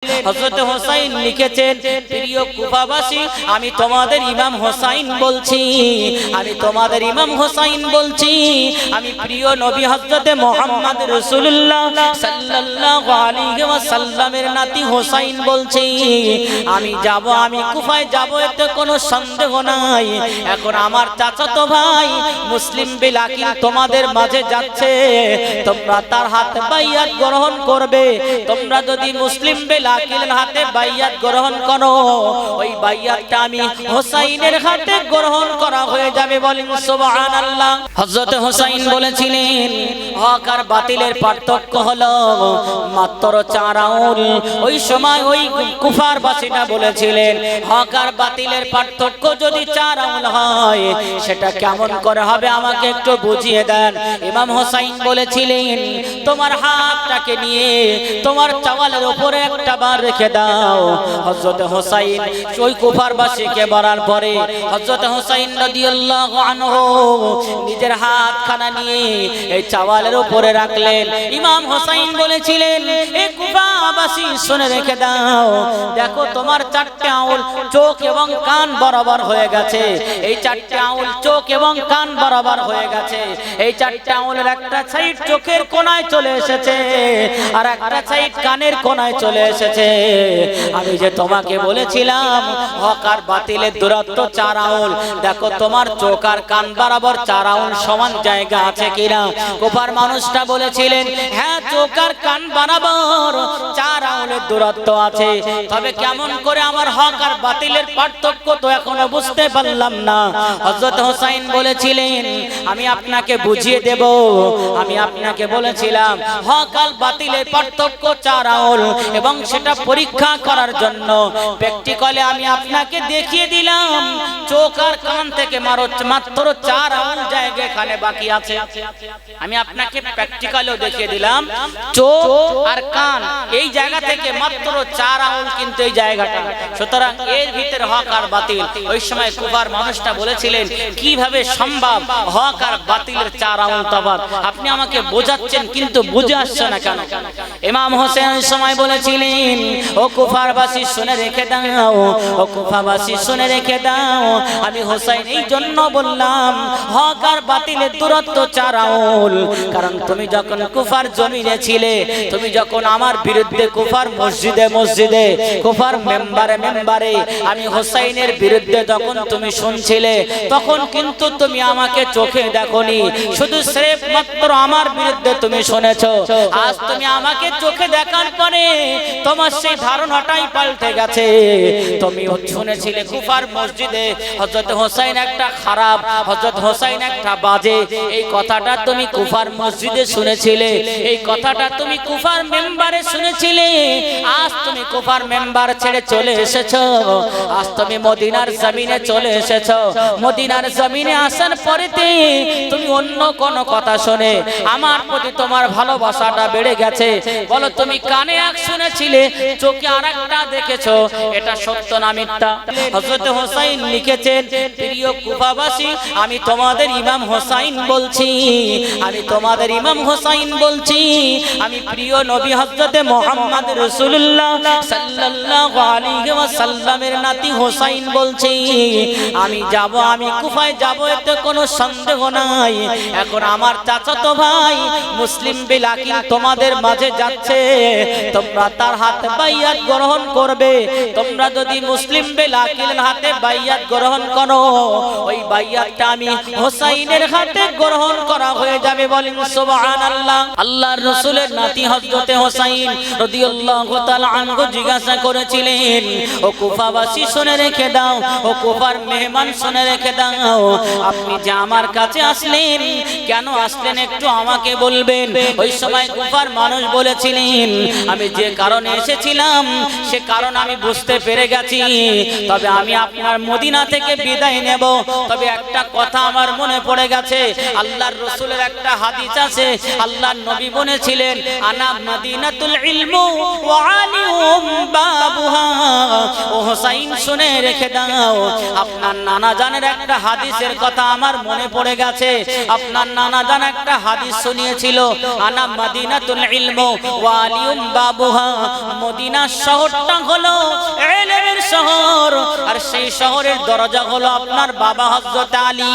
হযরত হোসাইন লিখেছেন, প্রিয় কুফাবাসী, আমি তোমাদের ইমাম হোসাইন বলছি, আমি তোমাদের ইমাম হোসাইন বলছি, আমি প্রিয় নবী হযরত মুহাম্মদ রাসূলুল্লাহ সাল্লাল্লাহু আলাইহি ওয়াসাল্লামের নাতি হোসাইন বলছি। আমি যাব, আমি কুফায় যাব, এতে কোনো সন্দেহ নাই। এখন আমার চাচাতো ভাই মুসলিম বিলাকিল তোমাদের মাঝে যাচ্ছে, তোমরা তার হাত বাইয়াত গ্রহণ করবে। তোমরা যদি মুসলিম বিলাকিলের হাতে বাইয়াত গ্রহণ করো, ওই বাইয়াতটা আমি হোসাইনের হাতে গ্রহণ করা হয়ে যাবে। বলেন সুবহানাল্লাহ। হযরত হোসাইন বলেছিলেন, হক আর বাতিলের পার্থক্য হলো মাত্র 4 আঙ্গুল। ওই সময় ওই কুফার বাসীরা বলেছিলেন, হক আর বাতিলের পার্থক্য যদি 4 আঙ্গুল হয়, সেটা কেমন করে হবে আমাকে একটু বুঝিয়ে দেন। ইমাম হোসাইন বলেছিলেন, তোমার হাতটাকে নিয়ে তোমার চাওয়ালের উপরে একটা বার রেখে দাও। হযরত হোসাইন ওই কুফার বাসীকে বলার পরে হযরত হোসাইন রাদিয়াল্লাহু আনহু নিজের হাতখানা নিয়ে এই চাওয়ালের উপরে রাখলেন। ইমাম হোসাইন বলেছিলেন, এই কুফাবাসী শুনে রেখে দাও, দেখো তোমার 4টে আঙ্গুল চোখ এবং কান বরাবর হয়ে গেছে। এই 4টে আঙ্গুল চোখ এবং কান বরাবর হয়ে গেছে। এই 4টে আঙ্গুলের একটা সাইড চোখের কোণায় চলে এসেছে, আর একটা সাইড কানের কোণায় চলে এসেছে। আমি যে তোমাকে বলেছিলাম হক আর বাতিলের দূরত্ব 4 আঙ্গুল, দেখো তোমার চোখ আর কান বরাবর 4 আঙ্গুল সমান জায়গা আছে কিনা? কুফার মানুষটা বলেছিলেন, হ্যাঁ, চোখ আর কান বরাবর 4 আঙ্গুলের দূরত্ব আছে। তবে কেমন করে আমার হক আর বাতিলের পার্থক্য তো এখনো বুঝতে পারলাম না। হযরত হোসাইন বলেছিলেন, আমি আপনাকে বুঝিয়ে দেব। আমি আপনাকে বলেছিলাম হক আর বাতিলের পার্থক্য 4 আঙ্গুল, এবং সেটা পরীক্ষা করার জন্য প্র্যাকটিক্যালি আমি আপনাকে দেখিয়ে দিলাম চোখ আর কান থেকে মাত্র 4 আঙ্গুল জায়গা এখানে বাকি আছে। আমি আপনাকে প্র্যাকটিক্যালিও দেখিয়ে দিলাম চোখ আর কান এই জায়গা থেকে মাত্র 4 আঙ্গুল কিন্তু এই জায়গাটা। সুতরাং এর ভিতরে হক আর বাতিল। ওই সময় কুফার মানুষটা বলেছিলেন, কিভাবে সম্ভব হক আর বাতিলের 4 আঙ্গুল তফাৎ? আপনি আমাকে বোঝাচ্ছেন কিন্তু বুঝে আসছে না কেন? ইমাম হোসেন ওই সময় বলেছিলেন, ও কুফারবাসী শুনে রেখে দাও, ও কুফাবাসী শুনে রেখে দাও, আমি হোসেন এই জন্য বললাম হক আর বাতিলের দূরত্ব 4 আঙ্গুল, কারণ তুমি যখন কুফার জমিনে ছিলে, তুমি যখন আমার বিরুদ্ধে কুফার মসজিদে মসজিদে কুফার মেম্বারে আমি হোসাইনের বিরুদ্ধে যখন তুমি শুনছিলে, তখন কিন্তু তুমি আমাকে চোখে দেখোনি, শুধু স্রেফ মাত্র আমার বিরুদ্ধে তুমি শুনেছো। আজ তুমি আমাকে চোখে দেখার পরে তোমার সেই ধারণাটাই পাল্টে গেছে। তুমি শুনেছিলে কুফার মসজিদে হযরত হোসাইন একটা খারাপ, হযরত হোসাইন একটা বাজে, এই কথাটা তুমি কুফার মসজিদে শুনেছিলে, এই কথাটা তুমি কুফার মেম্বারে শুনেছিলে। আজ তুমি কুফার মেম্বার ছেড়ে চলে এসেছো, আজ তুমি মদিনার জমিনে চলে এসেছো। মদিনার জমিনে আসার পরেতে তুমি অন্য কোন কথা শুনে আমার প্রতি তোমার ভালোবাসাটা বেড়ে গেছে। বলো, তুমি কানে এক শুনেছিলে, চোখে আরেকটা দেখেছো, এটা সত্য না মিথ্যা? হযরত হোসাইন লিখেছেন, প্রিয় কুফাবাসী, আমি তোমাদের ইমাম হোসাইন বলছি, আমি তোমাদের ইমাম হোসাইন বলছি, আমি প্রিয় নবী হযরত মুহাম্মদ রাসূলুল্লাহ সাল্লাল্লাহু আলাইহি ওয়াসাল্লামের নাতি হোসাইন বলছি। আমি যাব, আমি কুফায় যাব, এতে কোনো সন্দেহ নাই। এখন আমার চাচাতো ভাই মুসলিম বিলাকিল তোমাদের মাঝে যাচ্ছে, তোমরা তার হাতে বাইয়াত গ্রহণ করবে। তোমরা যদি মুসলিম বিলাকিলের হাতে বাইয়াত গ্রহণ করো, ওই বাইয়াতটা আমি হোসাইনের হাতে গ্রহণ করা হয়ে যাবে। বলেন সুবহানাল্লাহ। আল্লাহর রাসূলের নাতি হযরত হোসাইন রাদিয়াল্লাহু তাআলা আনহু জিজ্ঞাসা করেছিলেন, ও কুফাবাসী শুনে রেখে দাও, ও কুফার মেহমান শুনে রেখে দাও, আপনি যে আমার কাছে আসলেন, কেন আসলেন একটু আমাকে বলবেন? ওই সময় কুফার মানুষ বলেছিলেন, আমি যে কারণে এসেছিলাম সে কারণ আমি বুঝতে পেরে গেছি, তবে আমি আপনার মদিনা থেকে বিদায় নেব। তবে একটা কথা আমার মনে পড়ে গেছে, আল্লাহর রাসূলের একটা হাদিস আছে, আল্লাহর নবী বলেছিলেন, আনা মদিনাতুল ইলম ওয়া আলিউম বাবুহা, ও হোসাইন শুনে রেখে দাও, আপনার নানা জানের একটা হাদিসের কথা আমার মনে পড়ে গেছে। আপনার নানা জান একটা হাদিস শুনিয়েছিল, আনা মদিনাতুল ইলম ওয়া আলিউম বাবুহা, মদিনা শহরটা হলো ইলমের শহর, আর সেই শহরের দরজা হলো আপনার বাবা হযরত আলী।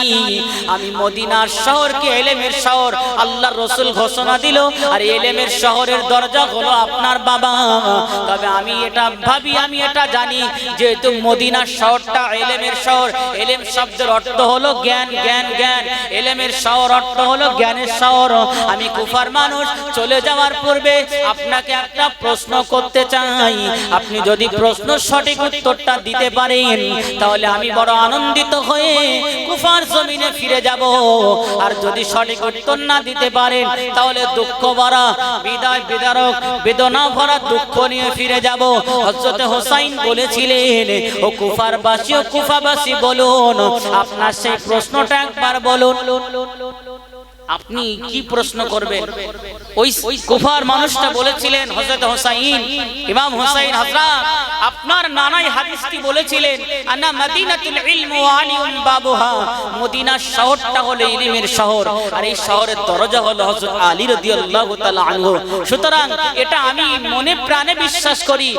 আমি মদিনার শহরকে ইলমের শহর আল্লাহর রাসূল ঘোষণা দিল, আর ইলমের শহরের দরজা হলো আপনার বাবা। তবে আমি এটা ভাবি, আমি এটা জানি, যেহেতু মদিনার শহরটা ইলমের শহর, ইলম শব্দের অর্থ হলো জ্ঞান, জ্ঞান, জ্ঞান, ইলমের শহর অর্থ হলো জ্ঞানের শহর। আমি কুফার মানুষ, চলে যাওয়ার পূর্বে আপনাকে একটা প্রশ্ন করতে চাই। আপনি যদি প্রশ্ন সঠিক উত্তরটা দিতে পারেন, তাহলে আমি বড় আনন্দিত হয়ে কুফার জমিনে ফিরে যাব। আর যদি সঠিক উত্তর না দিতে পারেন, তাহলে দুঃখ ভরা, বিদায় বিদারক, বেদনা ভরা দুঃখ নিয়ে ফিরে যাব। হযরত হোসাইন বলেছিলেন, ও কুফারবাসী, ও কুফাবাসী বলুন, আপনার সেই প্রশ্নটা একবার বলুন। আপনি কি প্রশ্ন করবেন? ওই কুফার মানুষটা বলেছিলেন, হযরত হোসাইন, ইমাম হোসাইন হযরত, আপনার নানাই হাদিসটি বলেছিলেন, আনা মদিনাতুল ইলম ওয়া আলিউম বাবুহা, মদিনা শহরটা হলো ইলমের শহর, আর এই শহরের দরজা হলো হযরত আলী রাদিয়াল্লাহু তাআলা আনহু। সুতরাং এটা আমি মনে প্রাণে বিশ্বাস করি,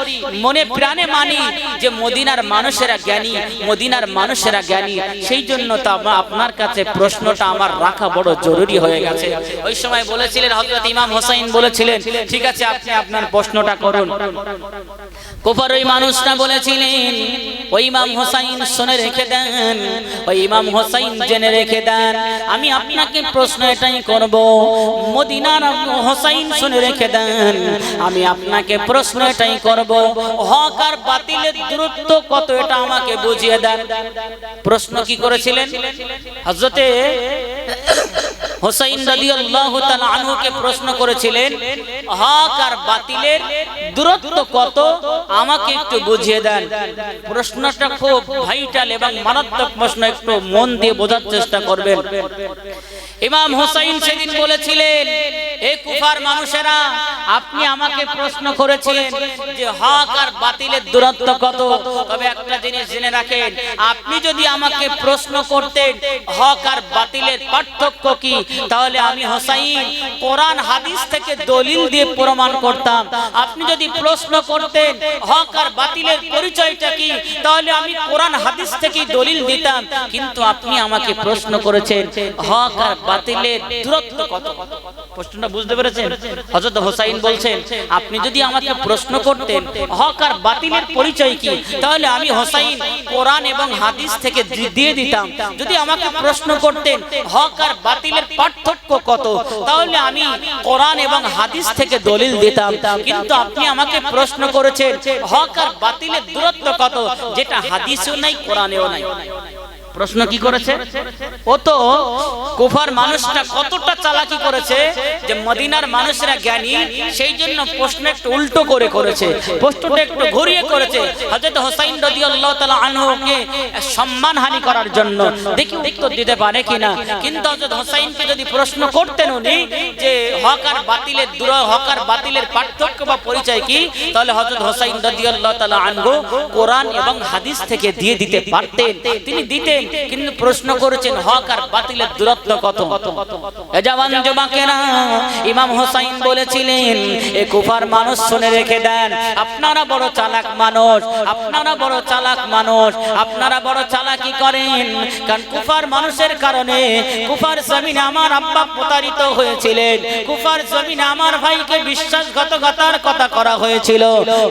মনে প্রাণে মানি যে মদিনার মানুষেরা জ্ঞানী, মদিনার মানুষেরা জ্ঞানী। সেই জন্য তো আপনার কাছে প্রশ্নটা আমার রাখা বড় জরুরি হয়ে গেছে। ওই সময় বলেছিলেন, হযরত ইমাম হোসাইন বলেছিলেন, ঠিক আছে আপনি আপনার প্রশ্নটা করুন। কুফার ওই মানুষটা বলেছিলেন, ওই ইমাম হোসাইন শুনে রেখে দেন, ওই ইমাম হোসাইন জেনে রেখে দেন, আমি আপনাকে প্রশ্ন এটাই করব। মদিনার হোসাইন শুনে রেখে দেন, আমি আপনাকে প্রশ্ন এটাই করব, হক আর বাতিলের দূরত্ব কত, এটা আমাকে বুঝিয়ে দেন। প্রশ্ন কি করেছিলেন? হযরতে হোসাইন রাদিয়াল্লাহু তাআলা আনহুকে প্রশ্ন করেছিলেন, হক আর বাতিলের দূরত্ব কত, আমাকে একটু বুঝিয়ে দেন। প্রশ্নটা খুব ভাইটাল এবং মারাত্মক প্রশ্ন, একটু মন দিয়ে বোঝার চেষ্টা করবেন। ইমাম হোসাইন সেদিন বলেছিলেন, হে কুফার মানুষেরা, আপনি আমাকে প্রশ্ন করেছিলেন যে হক আর বাতিলের দূরত্ব কত। তবে একটা জিনিস জেনে রাখেন, আপনি যদি আমাকে প্রশ্ন করতেন হক আর বাতিলের পার্থক্য কি, তাহলে আমি হোসাইন কোরআন হাদিস থেকে দলিল দিয়ে প্রমাণ করতাম। আপনি যদি প্রশ্ন করতেন হক আর বাতিলের পরিচয়টা কি, তাহলে আমি কোরআন হাদিস থেকে দলিল দিতাম। কিন্তু আপনি আমাকে প্রশ্ন করেছেন হক আর বাতিলের দূরত্ব কত। প্রশ্নটা বুঝতে পেরেছেন? হযরত হোসাইন বলছেন, আপনি যদি আমাকে প্রশ্ন করতেন হক আর বাতিলের পরিচয় কি, তাহলে আমি হোসাইন কোরআন এবং হাদিস থেকে দিয়ে দিতাম। যদি আমাকে প্রশ্ন করতেন হক আর বাতিলের পার্থক্য কত, তাহলে আমি কোরআন এবং হাদিস থেকে দলিল দিতাম। কিন্তু আপনি আমাকে প্রশ্ন করেছেন হক আর বাতিলের দূরত্ব কত, যেটা হাদিসেও নাই, কোরআনেও নাই। প্রশ্ন কি করেছে? ও তো কুফার মানুষটা কতটা চালাকি করেছে যে মদিনার মানুষরা জ্ঞানী, সেই জন্য প্রশ্ন একটু উল্টো করে করেছে, প্রশ্নটা একটু ঘুরিয়ে করেছে হযরত হোসাইন রাদিয়াল্লাহু তাআলা আনহুকে সম্মানহানি করার জন্য। দেখি উত্তর দিতে পারে কিনা। কিন্তু হযরত হোসাইনকে যদি প্রশ্ন করতেন উনি যে হক আর বাতিলের হক আর বাতিলের পার্থক্য বা পরিচয় কি, তাহলে হযরত হোসাইন রাদিয়াল্লাহু তাআলা আনহু কোরআন এবং হাদিস থেকে দিয়ে দিতে পারতেন, তিনি দিতেন। কিন্তু প্রশ্ন করেছেন হক আর বাতিলের দূরত্ব কত। এ জওয়ান যুবকেরা, ইমাম হোসাইন বলেছিলেন, এ কুফার মানুষ শুনে রেখে দেন, আপনারা বড় চালাক মানুষ, আপনারা বড় চালাক মানুষ, আপনারা বড় চালাকি করেন। কারণ কুফার মানুষের কারণে কুফার জমিনে আমার আব্বা প্রতারিত হয়েছিলেন, কুফার জমিনে আমার ভাইকে বিশ্বাসঘাতকতার কথা করা হয়েছিল,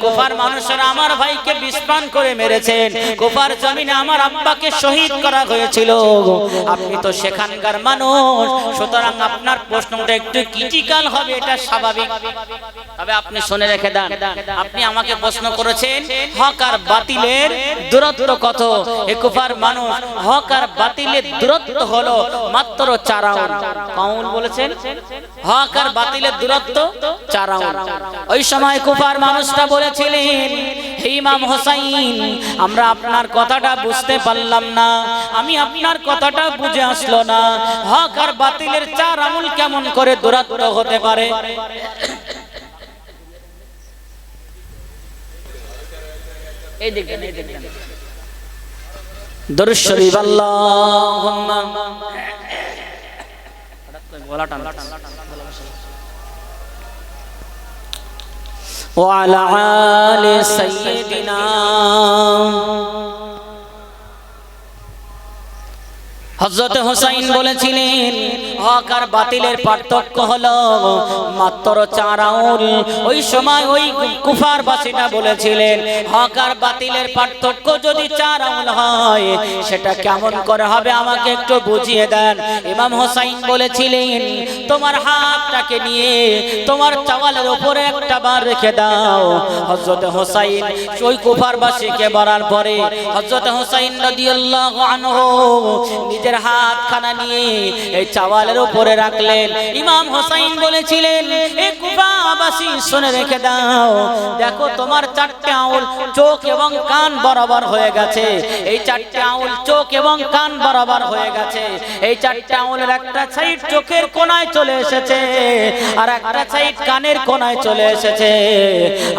কুফার মানুষেরা আমার ভাইকে বিষপান করে মেরেছেন, কুফার জমিনে আমার আব্বাকে শহীদ করা হয়েছিল। আপনি তো সেখানকার মানুষ, সুতরাং আপনার প্রশ্নটা একটু ক্রিটিক্যাল হবে, এটা স্বাভাবিক। তবে আপনি শুনে রেখে দেন, আপনি আমাকে প্রশ্ন করেছেন হক আর বাতিলের দূরত্ব কত। এ কুফার মানুষ, হক আর বাতিলের দূরত্ব হলো মাত্র 4 আঙ্গুল। কাউল বলেছেন হক আর বাতিলের দূরত্ব 4 আঙ্গুল। ওই সময় কুফার মানুষটা বলেছিলেন, হে ইমাম হোসাইন, আমরা আপনার কথাটা বুঝতে পারলাম না, আমি আপনার কথাটা বুঝে আসলো না, হক আর বাতিলের 4 আঙ্গুল কেমন করে দূরত্ব হতে পারে? এই দেখেন এই দেখেন দরুদ শরীফ আল্লাহুম্মা গলা টান ওয়া আলা আলি সাইয়্যিদিনা হযরত হুসাইন বলেছিলেন হক আর বাতিলের পার্থক্য হলো মাত্র 4 আঙ্গুল। ওই সময় ওই কুফার বাসীরা বলেছিলেন হক আর বাতিলের পার্থক্য যদি 4 আঙ্গুল হয় সেটা কেমন করে হবে আমাকে একটু বুঝিয়ে দেন। ইমাম হুসাইন বলেছিলেন তোমার হাতটাকে নিয়ে তোমার চাওয়ালের উপরে একটা বার রেখে দাও। হযরত হুসাইন ওই কুফার বাসীকে বলার পরে হযরত হুসাইন রাদিয়াল্লাহু আনহু নিজের হাতখানা নিয়ে এই চাওয়ালের উপরে রাখলেন। ইমাম হুসাইন বলেছিলেন এই কুফাবাসী শুনে রেখে দাও, দেখো তোমার 4টে আঙ্গুল চোখ এবং কান বরাবর হয়ে গেছে। এই 4টে আঙ্গুল চোখ এবং কান বরাবর হয়ে গেছে। এই 4টে আঙ্গুলের একটা সাইড চোখের কোণায় চলে এসেছে আর একটা সাইড কানের কোণায় চলে এসেছে।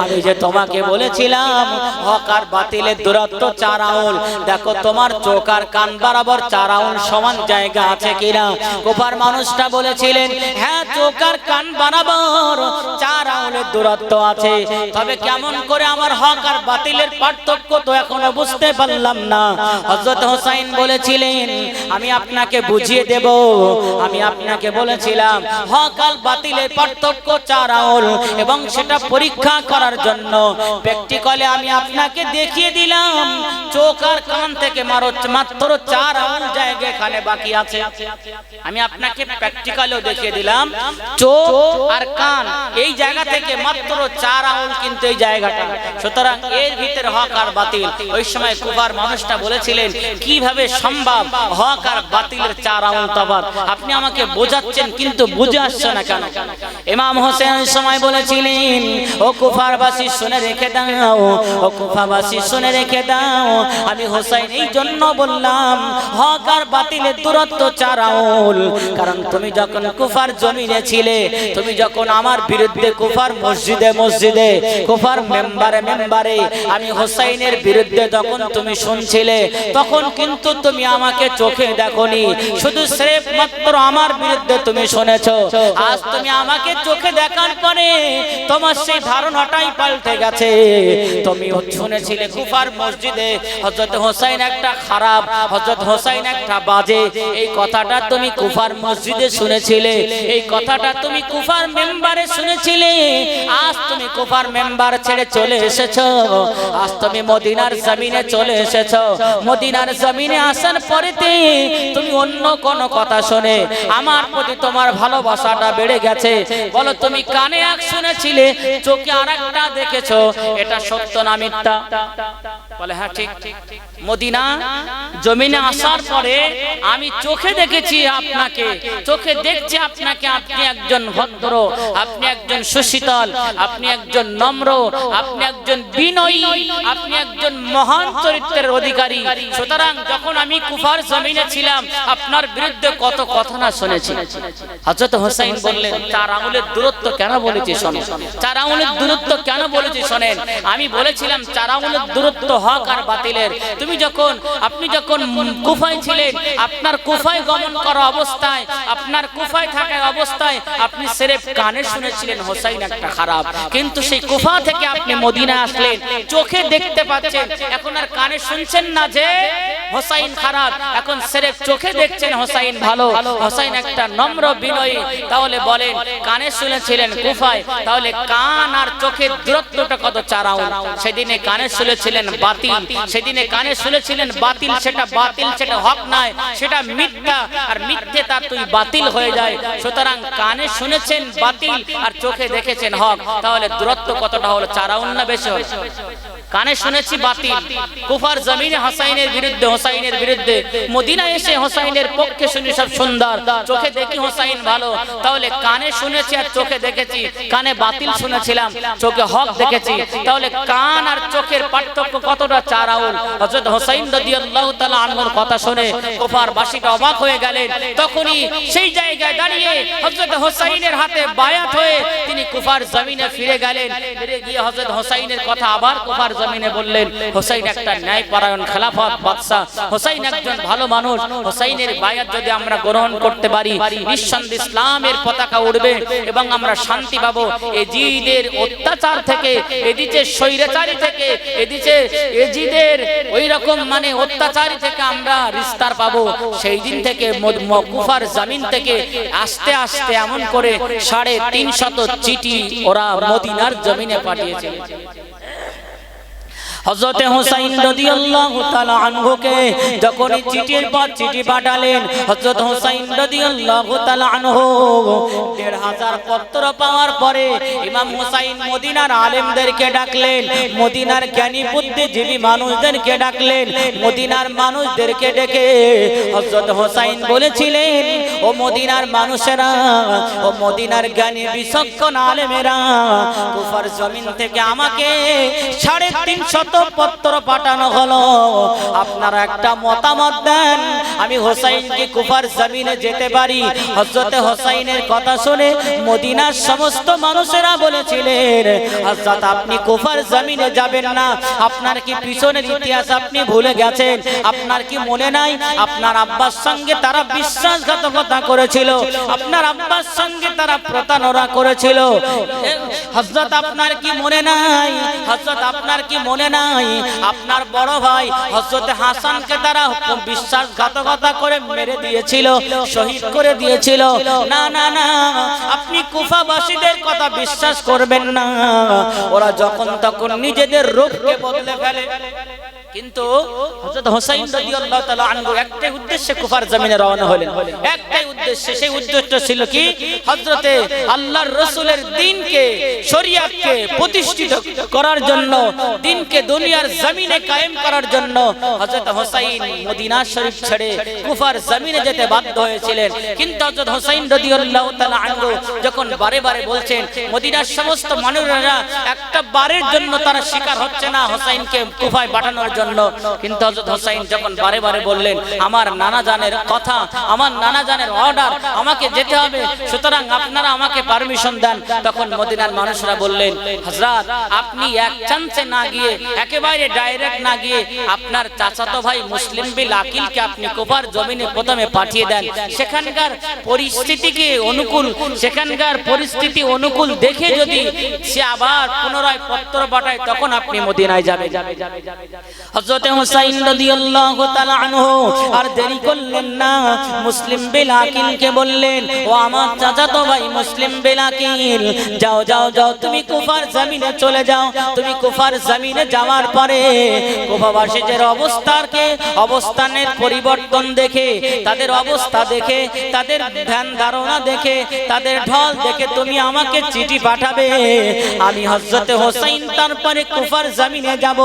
আমি যে তোমাকে বলেছিলাম হক আর বাতিলের দূরত্ব 4 আঙ্গুল, দেখো তোমার চোখ আর কান বরাবর 4 আঙ্গুল সমান জায়গা আছে কিনা। কুফার মানুষটা বলেছিলেন হ্যাঁ চোখ আর কান বরাবর 4 আঙ্গুলের দূরত্ব আছে, তবে কেমন করে আমার হক আর বাতিলের পার্থক্য তো এখনো বুঝতে পারলাম না। হযরত হুসাইন বলেছিলেন আমি আপনাকে বুঝিয়ে দেব। আমি আপনাকে বলেছিলাম হক আর বাতিলের পার্থক্য 4 আঙ্গুল এবং সেটা পরীক্ষা করার জন্য প্র্যাকটিক্যালি আমি আপনাকে দেখিয়ে দিলাম চোখ আর কান থেকে মাত্র 4 আঙ্গুল জায়গা এখানে বাকি আছে। আমি আপনাকে প্র্যাকটিক্যালও দেখিয়ে দিলাম চোখ আর কান এই জায়গা থেকে মাত্র 4 আঙ্গুল কিন্তু এই জায়গাটা, সুতরাং এর ভিতরে হক আর বাতিল। ওই সময় কুফার মানুষটা বলেছিলেন কিভাবে সম্ভব হক আর বাতিলের 4 আঙ্গুল তফাৎ, আপনি আমাকে বোঝাচ্ছেন কিন্তু বুঝে আসছে না কেন। ইমাম হোসেন ওই সময় বলেছিলেন ও কুফারবাসী শুনে রেখে দাও, ও কুফাবাসী শুনে রেখে দাও, আমি হোসেন এই জন্য বললাম হক আর বাতিলের দূরত্ব 4 আঙ্গুল, কারণ তুমি যখন কুফার জমিনে ছিলে, তুমি যখন আমার বিরুদ্ধে কুফার মসজিদে মসজিদে কুফার মেম্বারে আমি হোসাইনের বিরুদ্ধে যখন তুমি শুনছিলে তখন কিন্তু তুমি আমাকে চোখে দেখোনি, শুধু স্রেফ মাত্র আমার বিরুদ্ধে তুমি শুনেছো। আজ তুমি আমাকে চোখে দেখার পরে তোমার সেই ধারণাটাই পাল্টে গেছে। তুমি শুনেছিলে কুফার মসজিদে হযরত হোসাইন একটা খারাপ, হযরত হোসাইন একটা বাজে, এই কথাটা তুমি কুফার মসজিদে শুনেছিলে, এই কথাটা তুমি কুফার মেম্বারে শুনেছিলে। আজ তুমি কুফার মেম্বার ছেড়ে চলে এসেছো, আজ তুমি মদিনার জমিনে চলে এসেছো। মদিনার জমিনে আসার পরেতে তুমি অন্য কোন কথা শুনে আমার প্রতি তোমার ভালোবাসাটা বেড়ে গেছে। বলো তুমি কানে এক শুনেছিলে, চোখে আরেকটা দেখেছো, এটা সত্য না মিথ্যা? বলে হ্যাঁ ঠিক। মদিনা জমিনে আসার পরে আমি চোখে দেখেছি আপনাকে, চোখে দেখছি আপনাকে, আপনি একজন ভদ্র, আপনি একজন সুশীতল, আপনি একজন নম্র, আপনি একজন বিনয়ী, আপনি একজন মহান চরিত্রের অধিকারী। সুতরাং যখন আমি কুফার জমিনে ছিলাম আপনার বিরুদ্ধে কত কথা না শুনেছি। হযরত হোসেন বললেন 4 আঙ্গুলের দূরত্ব কেন বলেছি শোনেন, 4 আঙ্গুলের দূরত্ব কেন বলেছি শোনেন। আমি বলেছিলাম 4 আঙ্গুলের দূরত্ব হক আর বাতিলের। আপনি যখন কুফায় ছিলেন, আপনার কুফায় গমন করা অবস্থায়, আপনার কুফায় থাকা অবস্থায় আপনি সিরেফ কানে শুনেছিলেন হোসাইন একটা খারাপ, কিন্তু সেই কুফা থেকে আপনি মদিনা আসলেন, চোখে দেখতে পাচ্ছেন, এখন আর কানে শুনছেন না যে হোসাইন খারাপ, এখন সিরেফ চোখে দেখছেন হোসাইন ভালো, হোসাইন একটা নম্র বিনয়ী। তাহলে বলেন কানে শুনেছিলেন কুফায়, তাহলে কান আর চোখের দূরত্বটা কত 4 আঙ্গুল। সেদিনে কানে শুনেছিলেন বাতিল, সেদিনে কানে শুনেছিলেন বাতিল, সেটা বাতিল, সেটা হক নয়, সেটা মিথ্যা, আর মিথ্যে তার তুই বাতিল হয়ে যায়। সুতরাং কানে শুনেছেন বাতিল আর চোখে দেখেছেন হক, তাহলে দূরত্ব কতটা হলো? 4 আঙ্গুল না বেশি হলো? কানে শুনেছি বাতিল, কুফার জমিনে হোসাইনের বিরুদ্ধে, মদিনা এসে হোসাইনের পক্ষে শুনি সব সুন্দর, চোখে দেখি হোসাইন ভালো, তাহলে কানে শুনেছি আর চোখে দেখেছি, কানে বাতিল শুনেছিলাম, চোখে হক দেখেছি, তাহলে কান আর চোখ চোখের পার্থক্য কতটা 4 আঙুল। হযরত হুসাইন রাদিয়াল্লাহু তাআলা আনহুর কথা শুনে কুফারবাসীরা অবাক হয়ে গেলেন। তখনই সেই জায়গায় দাঁড়িয়ে হযরত হুসাইনের হাতে বায়াত হয়ে তিনি কুফার জমিনে ফিরে গেলেন। ফিরে গিয়ে হযরত হুসাইনের কথা আবার কুফার জমিনে বললেন। হুসাইন একটা ন্যায়পরায়ণ খেলাফত বাদশা, হুসাইন একজন ভালো মানুষ। হুসাইনের বায়াত যদি আমরা গ্রহণ করতে পারি, নিঃসন্দেহে ইসলামের পতাকা উড়বে এবং আমরা শান্তি পাবো। এজিদের অত্যাচার থেকে, এদিকে স্বৈরাচারী থেকে, এদিকে এজিদের ওই রকম মানে অত্যাচারী থেকে আমরা নিস্তার পাবো। সেই দিন থেকে কুফার জমিন থেকে আস্তে আস্তে এমন করে 350 চিঠি ওরা মদিনার জমিনে পাঠিয়েছে। হযরত হুসাইন রাদিয়াল্লাহু তাআলা আনহুকে যখন চিঠির পর চিঠি পাঠালেন, হযরত হুসাইন রাদিয়াল্লাহু তাআলা আনহু 1500 পত্র পাওয়ার পরে ইমাম হুসাইন মদিনার আলেমদেরকে ডাকলেন, মদিনার জ্ঞানী বুদ্ধিজীবী মানুষদেরকে ডাকলেন। মদিনার মানুষদেরকে ডেকে হযরত হুসাইন বলেছিলেন, ও মদিনার মানুষেরা, ও মদিনার জ্ঞানী বিচক্ষণ আলেমেরা, কুফার জমিন থেকে আমাকে 350 পত্র পাঠানো হলো। আপনারা একটা মতামত দেন, আমি হুসাইনকে কুফার জমিনে যেতে পারি? হযরত হুসাইনের কথা শুনে মদিনার সমস্ত মানুষেরা বলেছিলেন, হযরত আপনি কুফার জমিনে যাবেন না। আপনার কি পিছনের ইতিহাস আপনি ভুলে গেছেন? আপনার কি মনে নাই আপনার আব্বার সঙ্গে তারা বিশ্বাসঘাতকতা করেছিল? আপনার আব্বার সঙ্গে তারা প্রতারণা করেছিল। হযরত আপনার কি মনে নাই? হযরত আপনার কি মনে নাই আপনার বড় ভাই হযরত হাসানকে তারা বিশ্বাসঘাতকতা করে মেরে দিয়েছিল, শহীদ করে দিয়েছিল? না না না, আপনি কুফাবাসীদের কথা বিশ্বাস করবেন না। ওরা যখন তখন নিজেদের রূপকে বদলে ফেলে। কিন্তু হযরত হুসাইন রাদিয়াল্লাহু তাআলা আনহু একটাই উদ্দেশ্যে কুফার জমিনে রওনা হলেন, একটাই উদ্দেশ্য। সেই উদ্দেশ্য ছিল কি? হযরতে আল্লাহর রাসূলের দ্বীনকে, শরীয়তকে প্রতিষ্ঠিত করার জন্য, দ্বীনকে দুনিয়ার জমিনে কায়েম করার জন্য হযরত হুসাইন মদিনা শরীফ ছেড়ে কুফার জমিনে যেতে বাধ্য হয়েছিলেন। কিন্তু হযরত হুসাইন রাদিয়াল্লাহু তাআলা আনহু যখন বারে বারে বলছেন, মদিনার সমস্ত মানুষেরা একটা বারের জন্য তারা শিকার হচ্ছে না হুসাইনকে কুফায় পাঠানোর জন্য। কিন্তু হযরত হুসাইন যখন বারে বারে বললেন, আমার নানা জানের কথা, আমার নানা জানের অর্ডার, আমাকে যেতে হবে, সুতরাং আপনারা আমাকে পারমিশন দেন। তখন মদিনার মানুষরা বললেন, হযরত আপনি এক চান্সে না গিয়ে, একেবারে ডাইরেক্ট না গিয়ে আপনার চাচাতো ভাই মুসলিম বিন আকিলকে আপনি কুফার জমিনে প্রথমে পাঠিয়ে দেন। সেখানকার পরিস্থিতিকে অনুকূল, সেখানকার পরিস্থিতি অনুকূল দেখে যদি সে আবার পুনরায় পত্র পাঠায়, তখন আপনি মদিনায় যাবেন। হযরত হুসাইন রাদিয়াল্লাহু তাআলা আনহু আর দেরি করলেন না, মুসলিম বিন আকিলকে বললেন, ও আমার চাচাতো ভাই মুসলিম বিন আকিল, যাও যাও যাও, তুমি কুফার জমিনে চলে যাও। তুমি কুফার জমিনে যাওয়ার পরে কুফাবাসীদের অবস্থানের পরিবর্তন দেখে, তাদের অবস্থা দেখে, তাদের ধ্যান ধারণা দেখে, তাদের ঢল দেখে তুমি আমাকে চিঠি পাঠাবে। আমি হযরত হুসাইন তারপরে কুফার জমিনে যাব।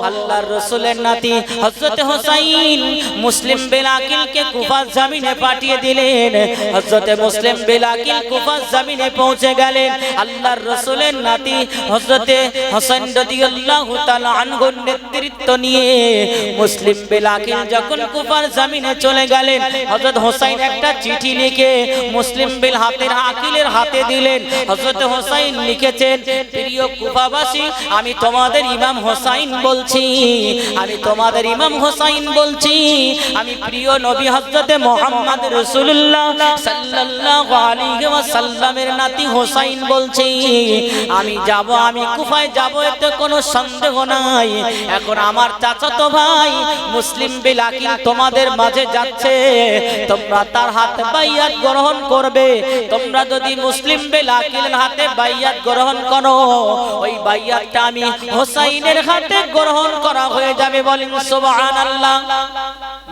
আল্লাহর রাসূলের নাতি হযরত হুসাইন মুসলিম বিন আকিলকে কুফার জমিনে পাঠিয়ে দিলেন। হযরত মুসলিম বিন আকিল কুফার জমিনে পৌঁছে গেলেন। আল্লাহর রাসূলের নাতি হযরত হুসাইন রাদিয়াল্লাহু তাআলা আনহুর নেতৃত্ব নিয়ে মুসলিম বিন আকিল যখন কুফার জমিনে চলে গেলেন, হযরত হুসাইন একটা চিঠি লিখে মুসলিম বিন আকিলের হাতে দিলেন। হযরত হুসাইন লিখেছেন, প্রিয় কুফাবাসী, আমি তোমাদের ইমাম হুসাইন বলছি, আমি তোমাদের ইমাম হুসাইন বলছি, আমি প্রিয় নবী হযরত মুহাম্মদ রাসূলুল্লাহ সাল্লাল্লাহু আলাইহি ওয়াসাল্লামের নাতি হুসাইন বলছি। আমি যাব, আমি কুফায় যাব, এতে কোনো সন্দেহ নাই। এখন আমার চাচাতো ভাই মুসলিম বিন আকিল তোমাদের মাঝে যাচ্ছে, তোমরা তার হাতে বাইয়াত গ্রহণ করবে। তোমরা যদি মুসলিম বিন আকিলের হাতে বাইয়াত গ্রহণ করো, ওই বাইয়াতটা আমি হুসাইনের হাতে গ্রহণ করব। করা হয়ে যাবে, বলেন সুবহানাল্লাহ।